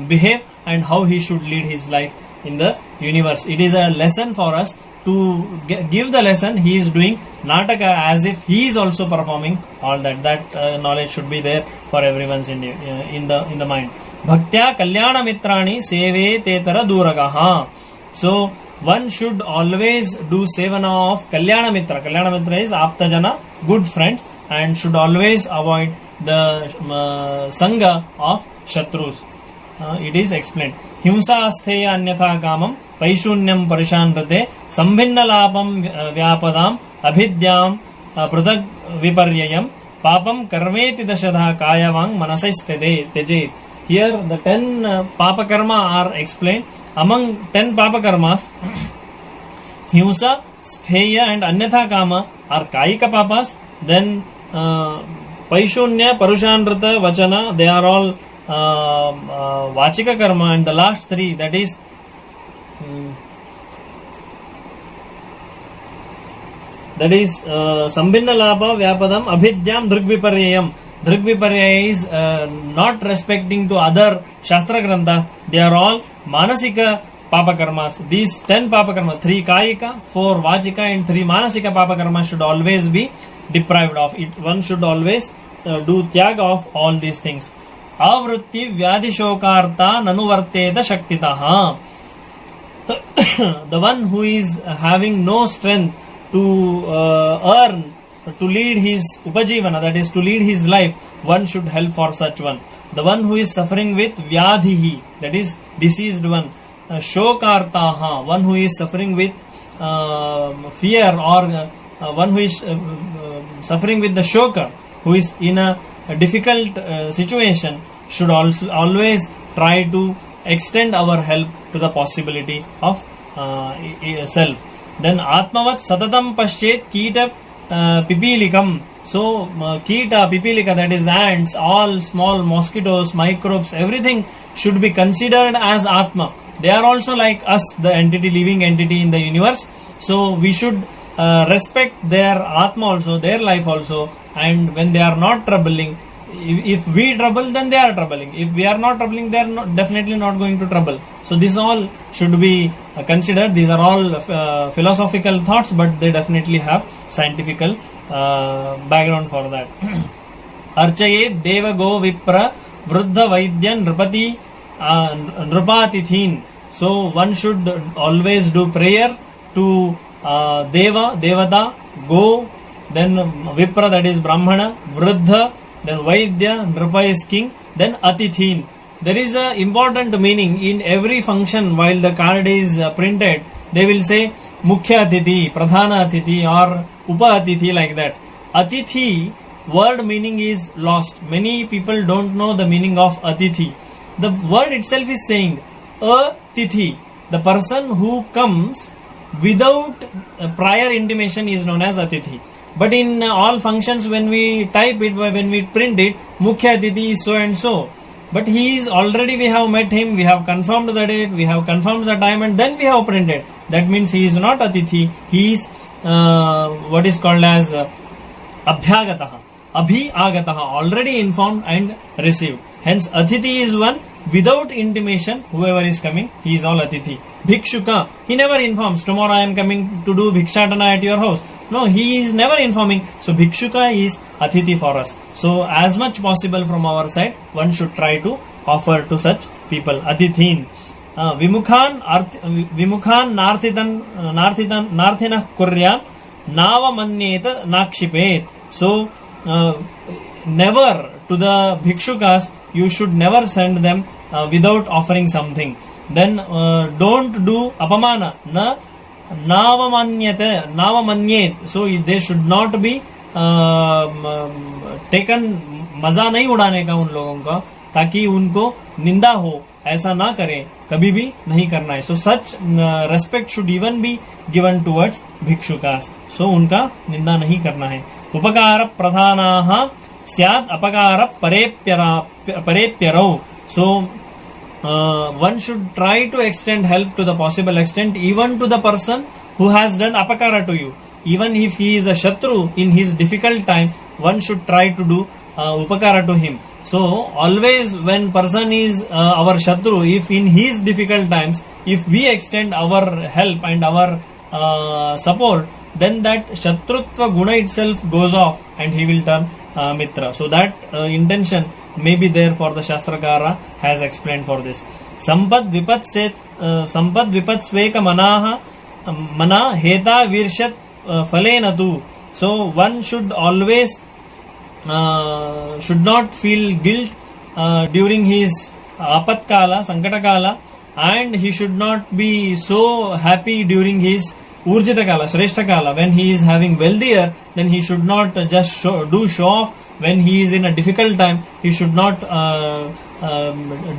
behave and how he should lead his life in the universe. It is a lesson for us to give the lesson. He is doing nataka as if he is also performing all that. That knowledge should be there for everyone's in the mind. Bhaktya kalyana mitrani seve tetara duragaha. So one should always do sevana of kalyana mitra. Kalyana mitra is aptajana, good friends, and should always avoid the sangha of shatrus. It is explained. Himsa astheya anyatha kamam paishunyam parishanrate sambhinna lapam vyapadam abhidyam pruthak viparyayam papam karmeti dashadha kayavang manasastede tejet. Here the 10 papa karma are explained. Among 10 papa karmas, himsa, stheya and anyatha kama are kaika papas. Then paishunya, parushanrata, vachana, they are all vachika karma, and the last 3, that is sambhinna lapa vyapadam abhidyam drigviparyayam. Drigviparya is not respecting to other shastra granthas. They are all manasika papa karmas. These 10 papa karmas, 3 kayika, 4 vachika and 3 manasika papa karmas should always be deprived of it. One should always do tyaga of all these things. Avritti vyadhi shokarta nanuvarteta shaktitaha. The one who is having no strength to earn, to lead his upajivana, that is to lead his life, one should help for such one. The one who is suffering with vyadhihi, that is diseased one. Shokartaha, one who is suffering with fear, or one who is suffering with the shoka, who is in a difficult situation, should also always try to extend our help to the possibility of self. Then atmavat satatam paschet kita pipilikam. So kita, pipilika, that is ants, all small mosquitoes, microbes, everything should be considered as atma. They are also like us, the entity, living entity in the universe. So we should respect their atma also, their life also. And when they are not troubling, if we trouble, then they are troubling. If we are not troubling, they are definitely not going to trouble. So this all should be considered. These are all philosophical thoughts, but they definitely have scientific background for that. Archaye deva go vipra vruddha vaidyan nrupati nrupatithin. So one should always do prayer to deva, devata, go, then vipra, that is brahmana, vruddha, then vaidya, nrupa is king, then atithin. There is a important meaning in every function. While the card is printed, they will say mukhya atithi, pradhana atithi, or upa atithi, like that. Atithi word meaning is lost. Many people don't know the meaning of atithi. The word itself is saying atithi. The person who comes without prior intimation is known as atithi. But in all functions, when we type it, when we print it, mukhya atithi is so and so. But he is already, we have met him, we have confirmed the date, we have confirmed the time, and then we have printed. That means he is not atithi. He is what is called as abhyagataha, abhi-agataha, already informed and received. Hence atithi is one without intimation. Whoever is coming, he is all atithi. Bhikshuka, he never informs, tomorrow I am coming to do bhikshatana at your house. No, he is never informing. So bhikshuka is atithi for us. So as much possible from our side, one should try to offer to such people. Atithin. Vimukhan narthinah kuryan nava manyeta nakshipet. So never, to the bhikshukas, you should never send them without offering something. Then don't do apamana, na navamanyet. So they should not be taken, मजा नहीं उड़ाने का उन लोगों का, ताकि उनको निंदा हो, ऐसा ना करें, कभी भी नहीं करना है. So such respect should even be given towards भिक्षुकास. So उनका निंदा नहीं करना है. उपकार प्रधानाः स्यात् अपकार परेप्यरौ. So one should try to extend help to the possible extent, even to the person who has done apakara to you. Even if he is a shatru in his difficult time, one should try to do upakara to him. So always when person is our shatru, if in his difficult times, if we extend our help and our support, then that shatrutva guna itself goes off and he will turn mitra. So that intention may be there for the Shastrakara has explained for this. Sampad vipat sveka manaha mana heta virshat falenatu. So one should always should not feel guilt during his apatkala, sankatakala, and he should not be so happy during his urjitakala, shreshtakala. When he is having wealthier, then he should not just show off. When he is in a difficult time, he should not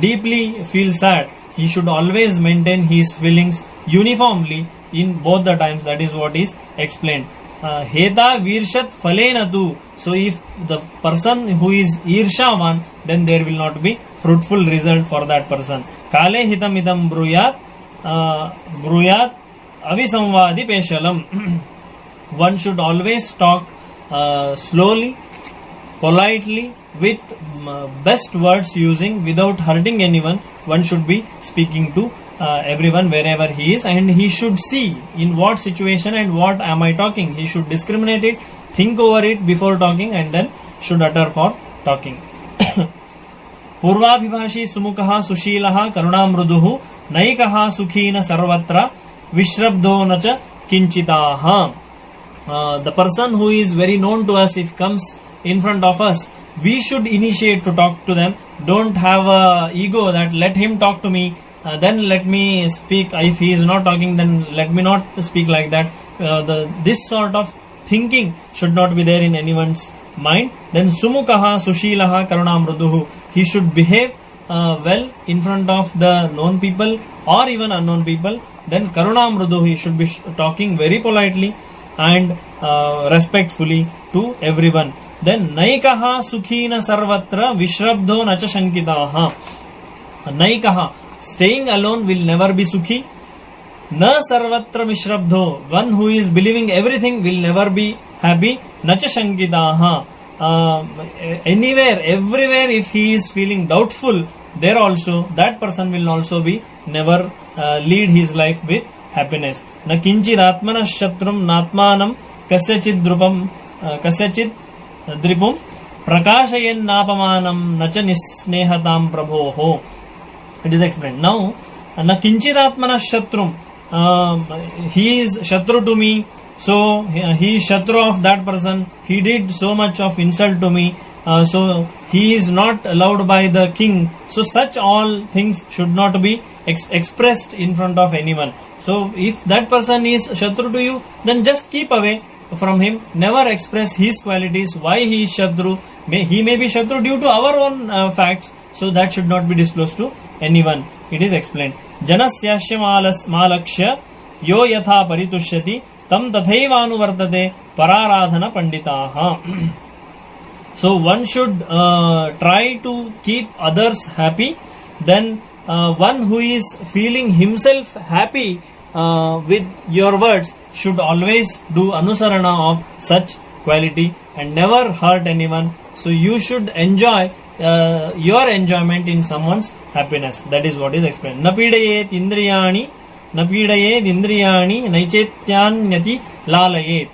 deeply feel sad. He should always maintain his feelings uniformly in both the times. That is what is explained. Heta virshat falenatu. So if the person who is irshavan, then there will not be fruitful result for that person. Kale hitam idam bruyat avisamvadi peshalam. One should always talk slowly, politely, with best words using, without hurting anyone. One should be speaking to everyone wherever he is, and he should see in what situation and what am I talking. He should discriminate it, think over it before talking, and then should utter for talking. Purvabhibashi sumukha sushilaha karunamruduhu naikaha sukhina sarvatra vishrabdo nacha kinchitaha. The person who is very known to us, if comes in front of us, we should initiate to talk to them. Don't have a ego that let him talk to me, then let me speak. If he is not talking, then let me not speak like that. This sort of thinking should not be there in anyone's mind. Then sumukaha sushilaha karunamruduhu. He should behave well in front of the known people or even unknown people. Then karunamruduhu, he should be talking very politely and respectfully to everyone. Then naikaha sukhina sarvatra vishrabdo nacha shankitaha. Naikaha, staying alone will never be sukhi. Na sarvatra vishrabdo, one who is believing everything will never be happy. Nacha shankitaha. Anywhere, everywhere, if he is feeling doubtful, there also, that person will also be never lead his life with happiness. Na kinchid atmana shatrum natmanam kasyachid drupam kasyachid dripum prakashayen napamanam nacha nisnehatam prabhoho. It is explained. Now, na kinchid atmana shatrum, he is shatru to me, so he is shatru of that person, he did so much of insult to me, so he is not allowed by the king. So such all things should not be expressed in front of anyone. So if that person is shatru to you, then just keep away from him. Never express his qualities, why he is shatru. He may be shatru due to our own facts, so that should not be disclosed to anyone. It is explained. Janasyasya malakshya yo yatha paritushyati tam tathaivanuvartate pararadhana panditaha. So one should try to keep others happy. Then one who is feeling himself happy with your words should always do anusarana of such quality and never hurt anyone. So you should enjoy your enjoyment in someone's happiness. That is what is explained. Napidayet indriyani naichetyanyati lalayet.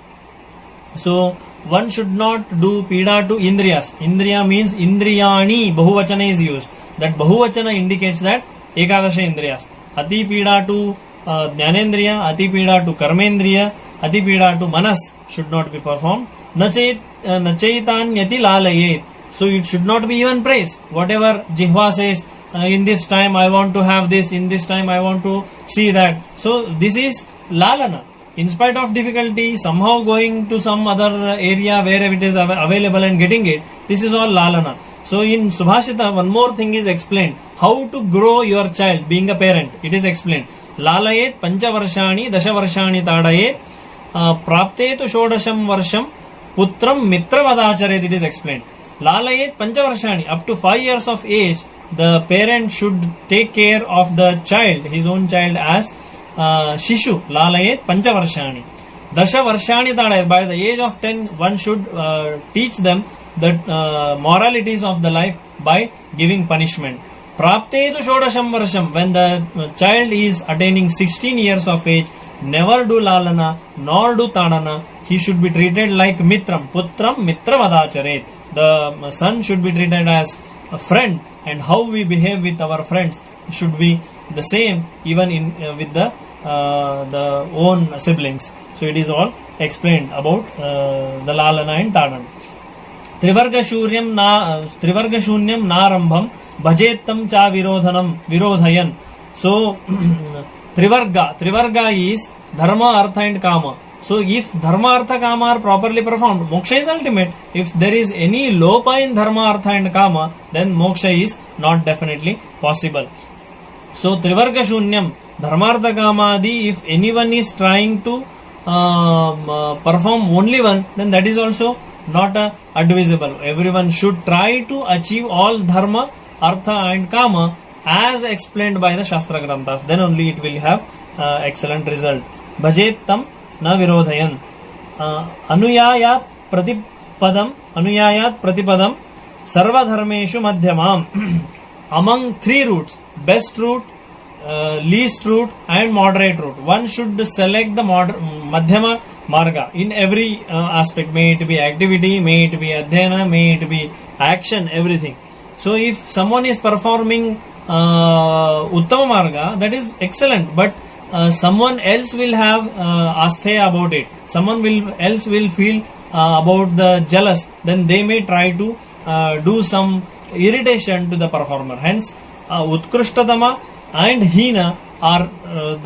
So one should not do pida to indriyas. Indriya means indriyani, bahuvachana is used. That bahuvachana indicates that ekadasha indriyas. Ati pida to jnanendriya, ati pida to karmendriya, ati pida to manas should not be performed. Nachaitanyati lalayet. So it should not be even praise. Whatever Jihva says, in this time I want to have this, in this time I want to see that. So this is lalana. In spite of difficulty, somehow going to some other area where it is available and getting it, this is all lalana. So in Subhashita, one more thing is explained. How to grow your child, being a parent. It is explained. Lalayet panchavarshani dashavarshani tadayet praptetu shodasham varsham putram mitravadacharet. It is explained. Lalayet panchavarshani, up to 5 years of age, the parent should take care of the child, his own child, as Shishu. Lalayet panchavarshani. Dasha varshani tadayet, by the age of 10, one should teach them the moralities of the life by giving punishment. Praptetu shodasham varsham, when the child is attaining 16 years of age, never do lalana nor do tadana. He should be treated like mitram, putram mitravadacharet. The son should be treated as a friend, and how we behave with our friends should be the same even in with the own siblings. So it is all explained about the lalana and tadana. Trivarga shunyam narambham bhajettam cha virodhayan. So Trivarga is dharma, artha and kama. So if dharma, artha, kama are properly performed, moksha is ultimate. If there is any lopa in dharma, artha and kama, then moksha is not definitely possible. So Trivarga shunyam, dharma, artha, kama adi, if anyone is trying to perform only one, then that is also not advisable. Everyone should try to achieve all dharma, artha and kama as explained by the Shastra Granthas. Then only it will have excellent result. Bhajettam na virodhayan. Anuyayat pratipadam sarva dharmeshu madhyamam. Among three routes, best route, least route and moderate route, one should select the madhyama marga in every aspect. May it be activity, may it be adhyana, may it be action, everything. So if someone is performing uttama marga, that is excellent, but someone else will have asthaya about it, someone else will feel about the jealous, then they may try to do some irritation to the performer. Hence utkrishtatama and hina are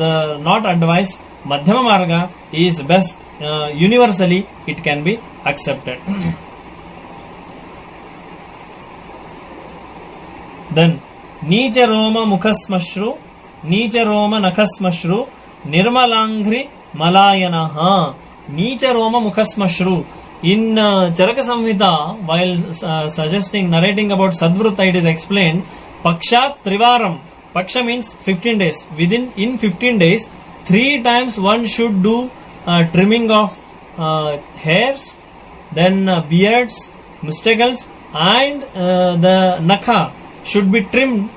the not advised. Madhyama marga is best. Universally it can be accepted. Then Nicha Roma Mukhasmashru, Nicha Roma Nakhasmashru, Nirmalangri Malayanaha. Nicha Roma Mukhasmashru. In Charaka Samhita, while narrating about Sadvrutta, it is explained Pakshat Trivaram. Paksha means 15 days. In 15 days, 3 times one should do trimming of hairs, then beards, musticles, and the nakha should be trimmed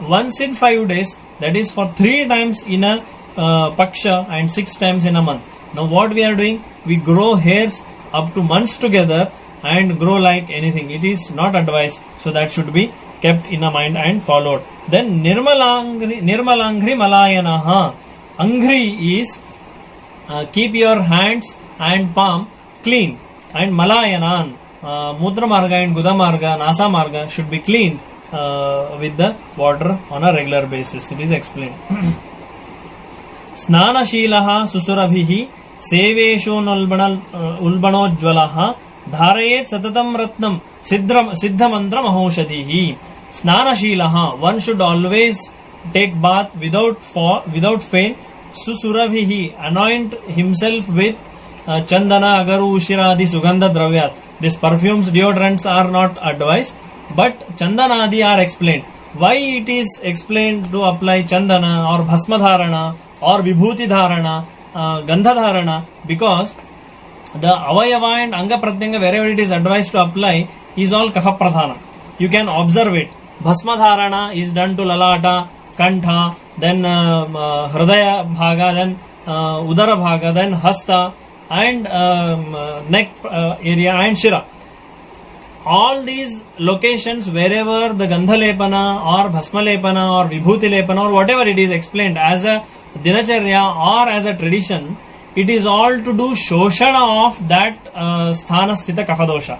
once in 5 days. That is for 3 times in a paksha and 6 times in a month. Now what we are doing? We grow hairs up to months together and grow like anything. It is not advised. So that should be kept in a mind and followed. Then Nirmalangri Malayanaha. Angri is keep your hands and palm clean, and Malayanan, Mudra Marga and Guda Marga, Nasa Marga should be cleaned with the water on a regular basis. It is explained. Snana Shilaha Susurabhihi Sevesho Ulbanojwalaha Dharayet Satatam Ratnam Siddha Mantra Mahoshadihi. Snana Shilaha, one should always take bath without fail. Susurabhihi, anoint himself with Chandana, Agaru, Ushiradi, Sugandha Dravyas. These perfumes, deodorants are not advised, but Chandana Adi are explained. Why it is explained to apply Chandana or Bhasma Dharana or Vibhuti Dharana, Gandha Dharana? Because the Avayava and Anga Pratyanga, wherever it is advised to apply, is all Kapha Pradhana. You can observe it. Bhasma Dharana is done to Lalata, Kantha, then Hridaya Bhaga, then Udara Bhaga, then Hasta, and neck area, and Shira. All these locations, wherever the Gandha Lepana or Bhasma Lepana or Vibhuti Lepana or whatever it is explained as a Dinacharya or as a tradition, it is all to do Shoshana of that Sthana Sthita Kafadosha.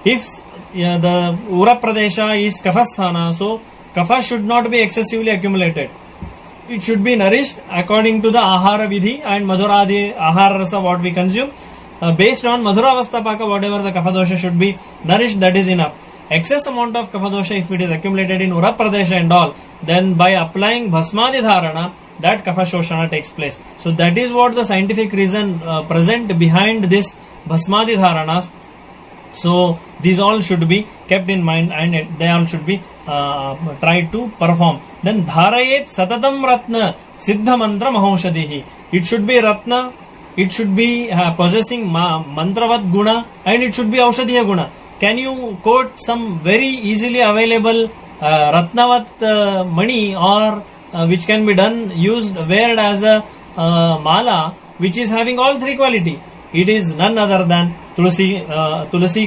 If the Ura Pradesha is Kafasthana, so Kapha should not be excessively accumulated. It should be nourished according to the Ahara Vidhi and Madhuradi Ahara Rasa what we consume. Based on Madhuravastapaka, whatever the Kapha dosha should be nourished, that is enough. Excess amount of Kapha dosha, if it is accumulated in Ura Pradesha and all, then by applying Bhasmadi Dharana, that Kapha Shoshana takes place. So that is what the scientific reason present behind this Bhasmadi Dharanas. So these all should be kept in mind and they all should be tried to perform. Then Dharayet Satatam Ratna Siddha Mantra Mahoshadihi. It should be Ratna, it should be possessing Mantravat Guna, and it should be Aushadhiya Guna. Can you quote some very easily available Ratnavat Mani or which can be used as a mala which is having all 3 quality? It is none other than Tulasi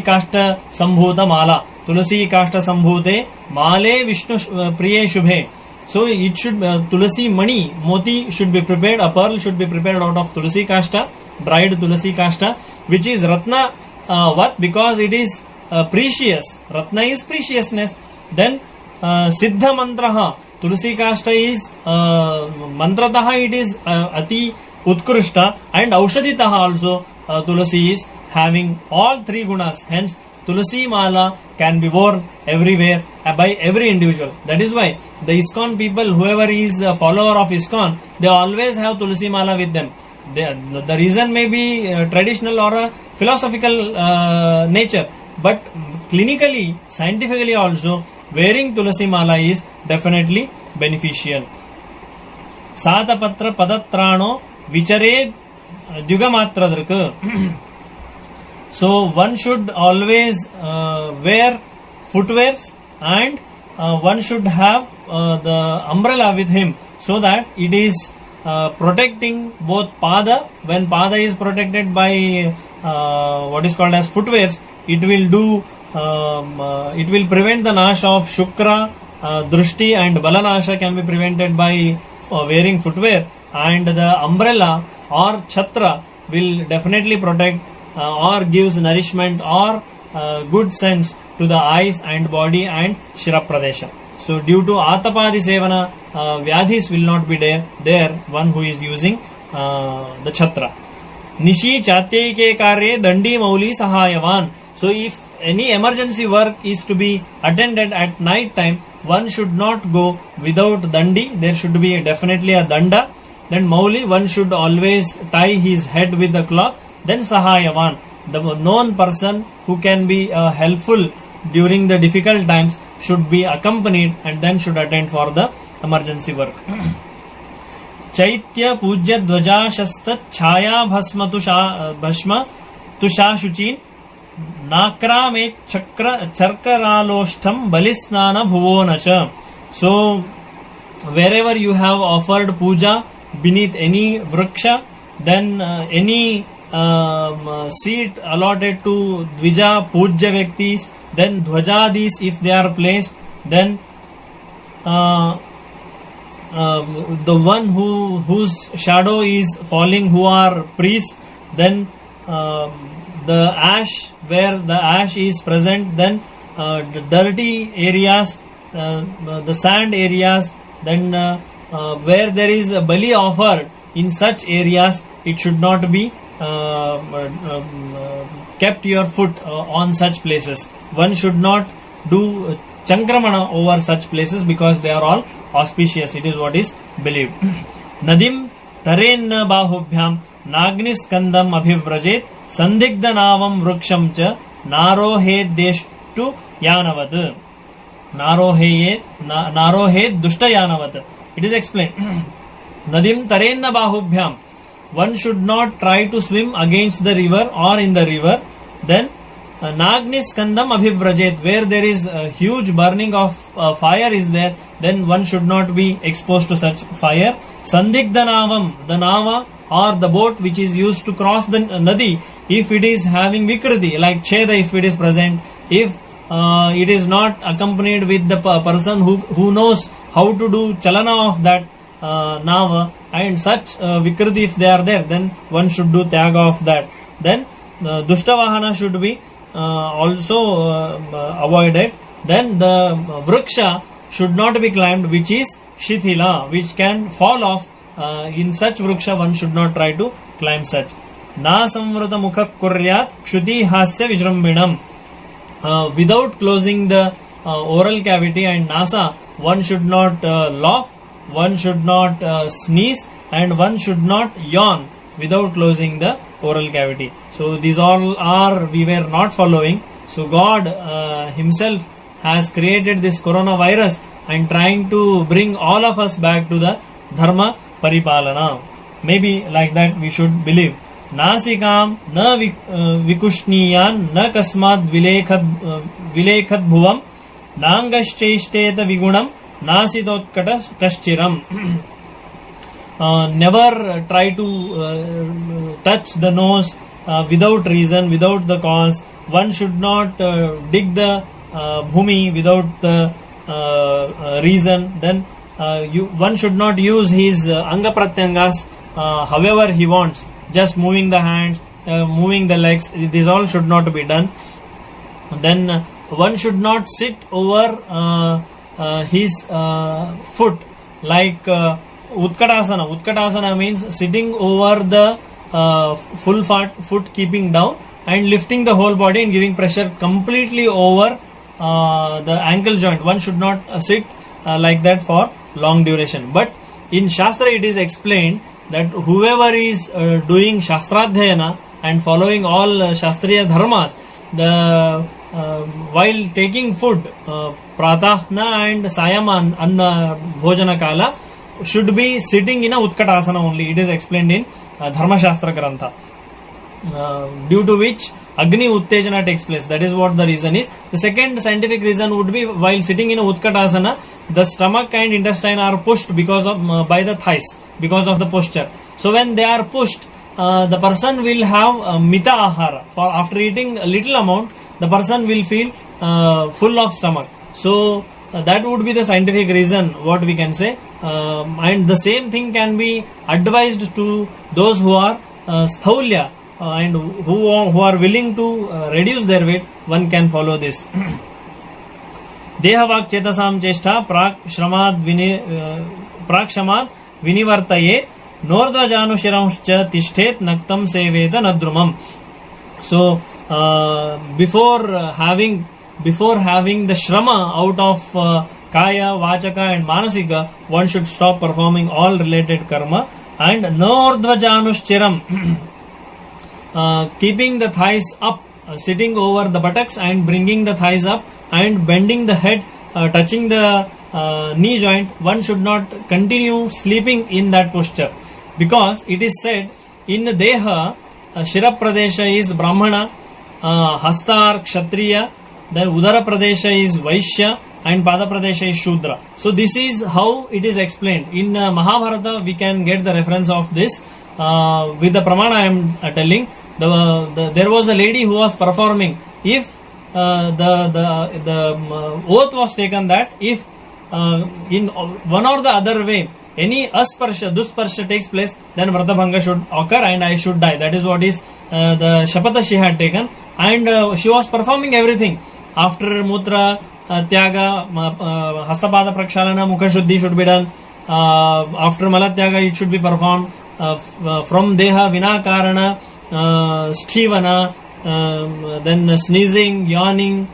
Kashta Sambhuta Mala. Tulasi Kashta Sambhute Male Vishnu Priye Shubhe. So it should Tulasi Mani, Moti should be prepared, a pearl should be prepared out of Tulasi Kashta, dried Tulasi Kashta, which is Ratna what? Because it is precious. Ratna is preciousness. Then Siddha Mantraha, Tulasi Kashta is Mantrataha, it is Ati Utkrishta, and Aushaditaha also Tulasi is having all 3 gunas. Hence Tulasi Mala can be worn everywhere by every individual. That is why the ISKCON people, whoever is a follower of ISKCON, they always have Tulasi Mala with them. The reason may be traditional or a philosophical nature, but clinically, scientifically also, wearing Tulasi Mala is definitely beneficial. Sata Patra Padatrano Vichare Dyugamatra Draka. So one should always wear footwears, and one should have the umbrella with him, so that it is protecting both pada. When pada is protected by what is called as footwears, it will do it will prevent the nash of shukra, drishti and balanasha can be prevented by wearing footwear, and the umbrella or chhatra will definitely protect or gives nourishment or good sense to the eyes and body and shira pradesha. So due to atapadi sevana, vyadhis will not be there one who is using the chhatra. Nishi chatyike karye dandi mauli sahayavan. So if any emergency work is to be attended at night time, one should not go without dandi. There should be definitely a danda. Then mauli, one should always tie his head with the cloth. Then sahayavan, the known person who can be helpful during the difficult times, should be accompanied and then should attend for the emergency work. Chaitya pujya dvajashasta chaya bhasma tusha shuchin nakra me charkaraloshtam balisnana bhuvonacha. So wherever you have offered puja beneath any vriksha, then any seat allotted to dvija pujya vyaktis, then dhvajadis if they are placed, then the one whose shadow is falling, who are priests, then the ash, where the ash is present, then the dirty areas, the sand areas, then where there is a bali offered, in such areas it should not be kept your foot on such places. One should not do chankramana over such places because they are all auspicious. It is what is believed. Nadim tarenna bahubhyam nagnis skandam abhivrajet sandigdha navam vruksham cha narohed deshtu yanavat. Narohed dushta yanavat. It is explained. Nadim tarenna bahubhyam. One should not try to swim against the river or in the river. Then Nagni skandam abhivrajet, where there is a huge burning of fire is there, then one should not be exposed to such fire. Sandigdha navam, the nava or the boat which is used to cross the nadi, if it is having vikriti, like cheda if it is present, if it is not accompanied with the person who knows how to do chalana of that nava, and such vikriti if they are there, then one should do tyaga of that. Then dushta should be also avoided. Then the vriksha should not be climbed, which is shithila, which can fall off. In such vriksha one should not try to climb such. Na samvrata mukha kuryat kshuti hasya vijrambinam. Without closing the oral cavity and nasa, one should not laugh, one should not sneeze, and one should not yawn without closing the oral cavity. So these all are we were not following. So God himself has created this coronavirus and trying to bring all of us back to the dharma paripalana. Maybe like that we should believe. Nasikam na vikushniyan na kasmad vilekhat bhuvam nangaschesteta vigunam nasitotkata kaschiram. Never try to touch the nose without reason, without the cause. One should not dig the bhumi without the reason. Then one should not use his anga pratyangas however he wants, just moving the hands, moving the legs. This all should not be done. Then one should not sit over his foot, like Utkatasana. Utkatasana means sitting over the full foot, keeping down and lifting the whole body and giving pressure completely over the ankle joint. One should not sit like that for long duration. But in Shastra it is explained that whoever is doing Shastradhyayana and following all Shastriya dharmas, while taking food, Pratahna and Sayama Anna Bhojana Kala, should be sitting in a Utkatasana only. It is explained in Dharma Shastra Grantha. Due to which Agni Uttejana takes place. That is what the reason is. The second scientific reason would be, while sitting in a Utkatasana, the stomach and intestine are pushed because of by the thighs. because of the posture. So when they are pushed, the person will have mita ahara. For after eating a little amount, the person will feel full of stomach. So that would be the scientific reason what we can say. And the same thing can be advised to those who are sthaulya and who are willing to reduce their weight. One can follow this. देहवाक् चेतसां चेष्टा प्राक् श्रमाद् विनिवर्तये नोर्ध्वजानुशिरंश्च तिष्ठेत् नक्तं सेवेत नद्रुमम्. So before having the shrama out of kaya, vachaka and manasika, one should stop performing all related karma. And nordvajanushchiram, keeping the thighs up, sitting over the buttocks and bringing the thighs up and bending the head, touching the knee joint. One should not continue sleeping in that posture, because it is said in Deha, Shira Pradesha is Brahmana, Hasta are Kshatriya, then Udara Pradesha is Vaishya, and Pada Pradesha is Shudra. So this is how it is explained. In Mahabharata, we can get the reference of this. With the Pramana I am telling, there was a lady who was performing. If the oath was taken that if in one or the other way any asparsha, dusparsha takes place, then Vratabhanga should occur and I should die. That is what is the Shapata she had taken, and she was performing everything. After Mutra, Tyaga, Hastapada Prakshalana, Mukha Shuddhi should be done. After Malatyaga, it should be performed. From Deha, Vinakarana, Sthivana, then sneezing, yawning,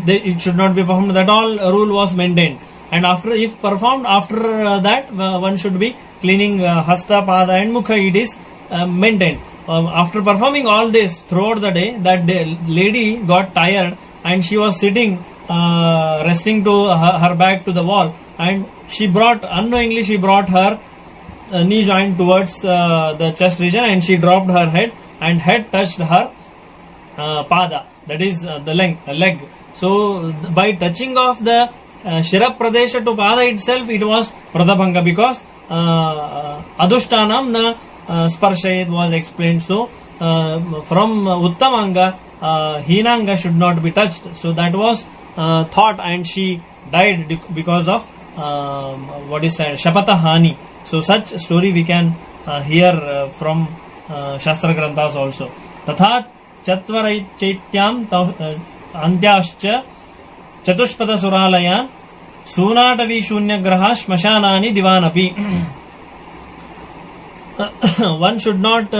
it should not be performed. That all rule was maintained. And if performed after that, one should be cleaning Hasta, Pada and Mukha. It is maintained. After performing all this throughout the day, that lady got tired and she was sitting, resting to her back to the wall, and unknowingly she brought her knee joint towards the chest region, and she dropped her head, and head touched her pada, that is the leg. So by touching of the Shira Pradesha to pada itself, it was Pratabhanga, because Adhushtanam na Sparshayet was explained. So from Uttamanga, Hinanga should not be touched. So that was thought, and she died because of what is said, Shapata Hani. So such story we can hear from Shastra Granthas also. Tatha Chatvarai Chaityam Antyascha Chatushpada Suralayan Sunatavi Shunya Graha Shmashanani Divanapi. One should not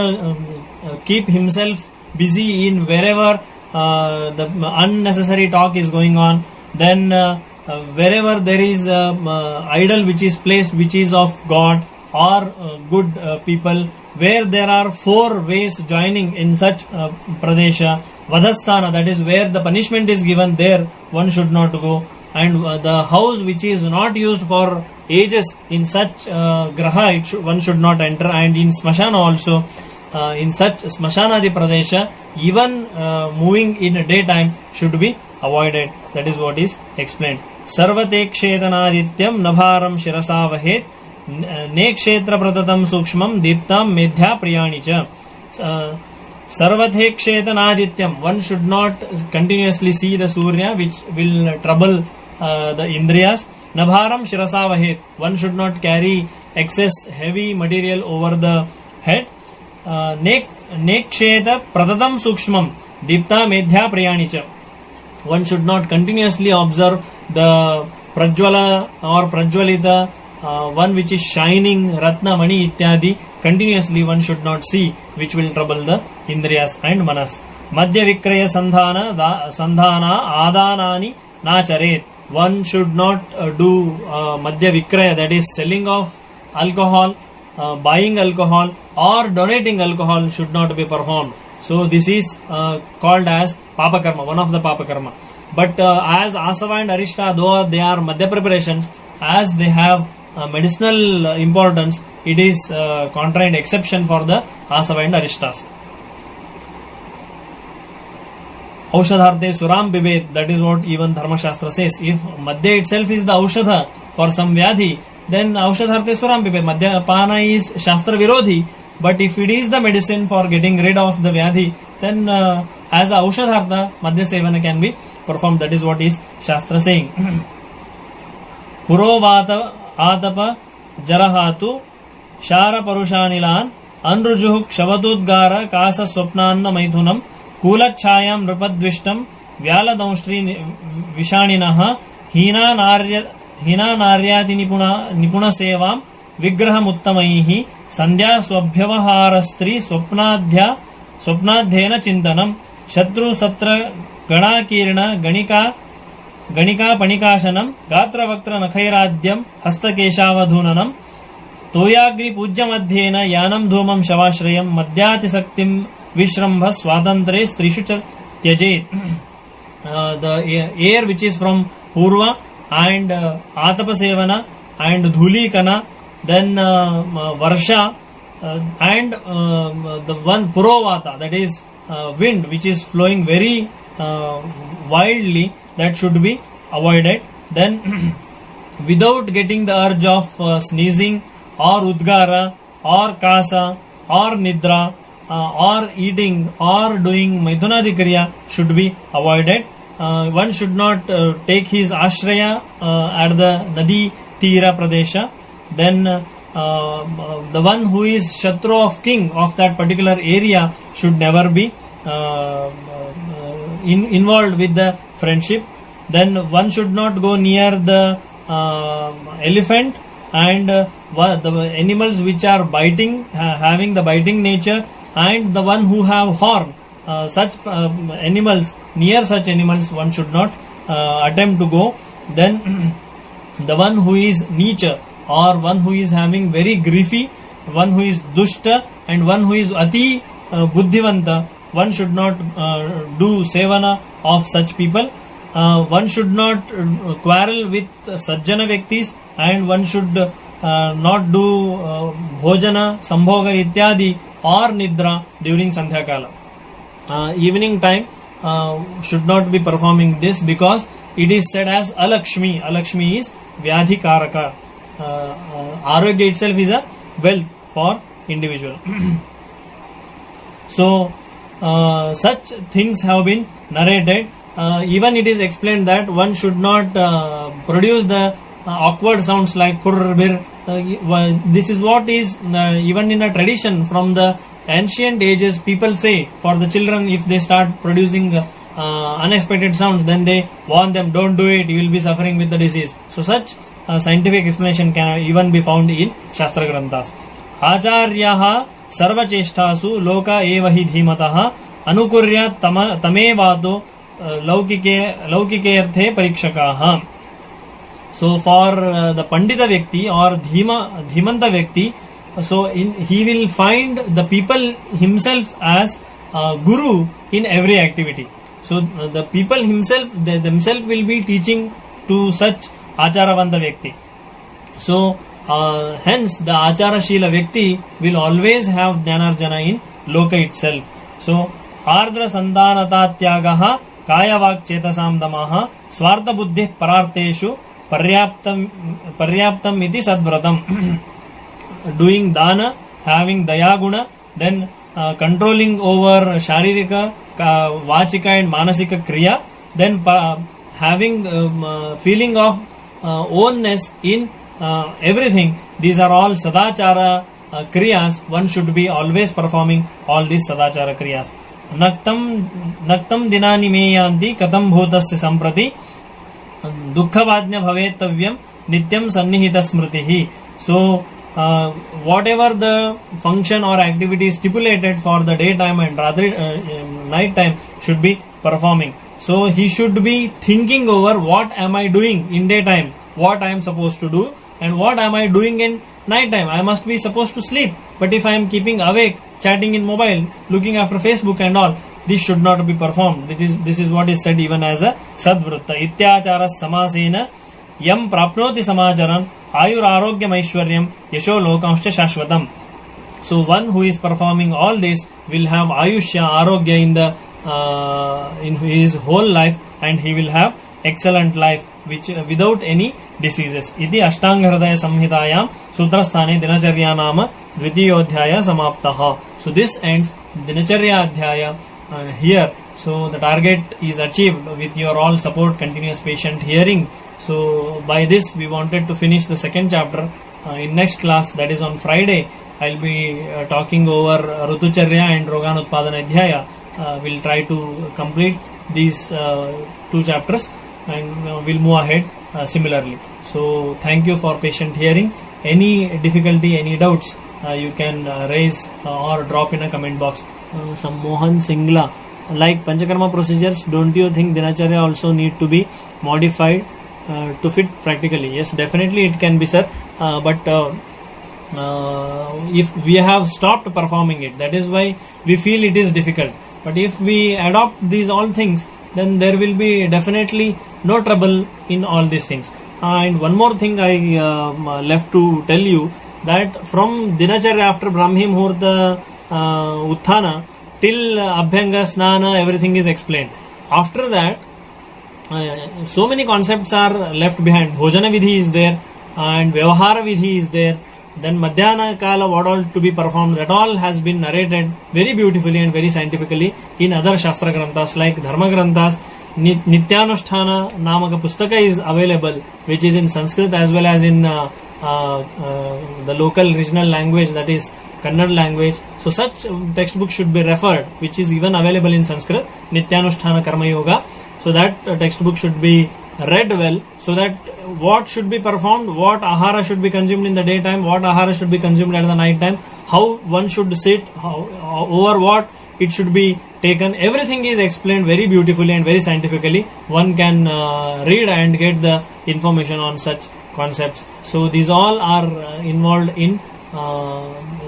keep himself busy in wherever the unnecessary talk is going on. Then wherever there is idol which is placed, which is of God or good people, where there are 4 ways joining in such Pradesha, Vadasthana, that is where the punishment is given, there one should not go. And the house which is not used for ages, in such Graha one should not enter. And in Smashana also, in such Smashanadi Pradesha, even moving in daytime should be avoided. That is what is explained. Sarvate kshetanadityam nabharam shirasavahet nekshetra pratatam sukshmam diptam medhya priyanicha. Sarvate kshetanadityam, one should not continuously see the Surya, which will trouble the Indriyas. Nabharam shirasavahet, one should not carry excess heavy material over the head. Neksheta pratatam sukshmam dipta medhya priyanicha, one should not continuously observe the prajwala or prajwalita, one which is shining, ratna, mani ityadi, continuously one should not see, which will trouble the indriyas and manas. Madhya vikraya sandhana adanani nacharet, one should not do madhya vikraya, that is selling of alcohol, buying alcohol or donating alcohol should not be performed. So this is called as Papa Karma, one of the Papa Karma. But as Asava and Arishta, though they are Madhya preparations, as they have medicinal importance, it is contrarian exception for the Asava and Arishtas. Aushadharte Suram Bibet, that is what even Dharma Shastra says. If Madhya itself is the Aushadha for some Vyadhi, then Aushadharte Suram Pibe. Madyapana is Shastra Virodhi, but if it is the medicine for getting rid of the Vyadhi, then as a Aushadhartha, Madhya Sevana can be performed. That is what is Shastra saying. Purovata Atapa Jarahatu Shara Parushanilan Anrujuh Kshavadudgara Kasa Swapnanna Maithunam Kulachayam Rupadvishtam Vyala Downstri Vishaninaha Hina Naryati Nipuna Sevam Vigraha Muttamaihi Sandhya Swabhyavaharastri Swapnadhyena Chintanam Shatru Satra Ganakirna Ganika Panikashanam Gatra Vaktra Nakhairadhyam Hastakeshavadhunanam Toyagri Pujyamadhyena Yanam Dhumam Shavashrayam Madhyati Saktim Vishrambha Swatantre Strishucha Tyajet. The air which is from Purva and Atapa Sevana and Dhulikana, then Varsha and the one Purovata, that is wind which is flowing very wildly, that should be avoided. Then without getting the urge of sneezing or Udgara or Kasa or Nidra or eating or doing Maithunadi Kriya should be avoided. One should not take his ashraya at the Nadi Tira Pradesha. Then the one who is Shatru of king of that particular area should never be involved with the friendship. Then one should not go near the elephant and the animals which are biting, having the biting nature, and the one who have horn. Such animals, near such animals one should not attempt to go. Then the one who is Nicha, or one who is having very griefy, one who is Dushta, and one who is Ati Buddhivanta, one should not do Sevana of such people. One should not quarrel with Sajjana Vyaktis, and one should not do Bhojana, Sambhoga Ityadi or Nidra during Sandhya Kala. Evening time should not be performing this, because it is said as Alakshmi. Alakshmi is Vyadhi Karaka. Arogya itself is a wealth for individual. So such things have been narrated. Even it is explained that one should not produce the awkward sounds like kurr, bir. This is what is even in a tradition from the ancient ages. People say for the children, if they start producing unexpected sounds, then they warn them, don't do it, you will be suffering with the disease. So such scientific explanation can even be found in Shastra Granthas. Acharyaha sarvacheshtasu loka evahi dhimataha anukurya tamevato laukike arthe parikshakaha. So for the Pandita Vyakti or Dhimanta Vyakti, so he will find the people himself as guru in every activity. So the people themselves will be teaching to such Acharavanta Vyakti. So hence the Achara Shila Vyakti will always have Jnanarjana in Loka itself. So Ardra Sandhanata Tyagaha Kaya Vak Chetasam Damaha Swartha Buddhi Pararteshu Paryaptam iti Sadvratam. Doing dana, having dayaguna, then controlling over Sharirika, Vachika and Manasika Kriya, then having feeling of ownness in everything. These are all Sadachara Kriyas. One should be always performing all these Sadachara Kriyas. Naktam dinani meyanti katam bhutasya samprati dukkhavajna bhavetavyam nityam sannihita smritihi. So whatever the function or activity stipulated for the daytime and rather night time should be performing. So he should be thinking over what am I doing in daytime, what I am supposed to do, and what am I doing in night time. I must be supposed to sleep, but if I am keeping awake, chatting in mobile, looking after Facebook and all, this should not be performed. This is what is said even as a sadvrutta. Ityachara samasena yam prapnoti samacharan ayur arogyam aishwaryam yasho lokamscha shashvatam. So one who is performing all this will have ayushya, arogya in his whole life, and he will have excellent life which without any diseases. Iti Ashtanga Hridaya Samhitayam Sutrasthane Dinacharya Nama Dvitiyodhyaya Samaptaha. So this ends Dinacharya Adhyaya here. So the target is achieved with your all support, continuous patient hearing. So by this we wanted to finish the second chapter. In next class, that is on Friday, I'll be talking over Rutucharya and Roganutpadana Adhyaya. We'll try to complete these two chapters, and we'll move ahead similarly. So thank you for patient hearing. Any difficulty, any doubts, you can raise or drop in a comment box. Some Mohan Singla, like Panchakarma procedures, don't you think Dinacharya also need to be modified to fit practically? Yes, definitely it can be, sir. But if we have stopped performing it, that is why we feel it is difficult. But if we adopt these all things, then there will be definitely no trouble in all these things. And one more thing I left to tell you, that from Dinacharya after Brahmi Muhurta Utthana till Abhyanga Snana, everything is explained. After that, so many concepts are left behind. Bhojana Vidhi is there, and Vyavahara Vidhi is there. Then Madhyana Kala, what all to be performed, that all has been narrated very beautifully and very scientifically in other Shastra Granthas like Dharma Granthas. Nityanusthana Namaka Pustaka is available, which is in Sanskrit as well as in the local regional language, that is Kannada language. So such textbook should be referred, which is even available in Sanskrit, Nityanusthana Karma Yoga. So that textbook should be read well, so that what should be performed, what ahara should be consumed in the daytime, what ahara should be consumed at the night time, how one should sit, over what it should be taken. Everything is explained very beautifully and very scientifically. One can read and get the information on such concepts. So these all are involved in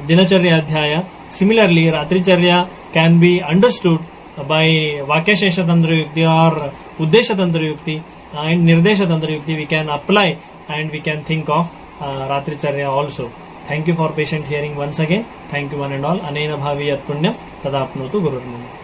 Dinacharya Adhyaya. Similarly, Ratricharya can be understood by Vakya Shesha Tantra Yukti or Uddesha Tantra Yukti and Nirdesha Tantra Yukti. We can apply and we can think of Ratricharya also. Thank you for patient hearing once again. Thank you one and all. Anena bhavi yat punyam tadapnotu gururmam.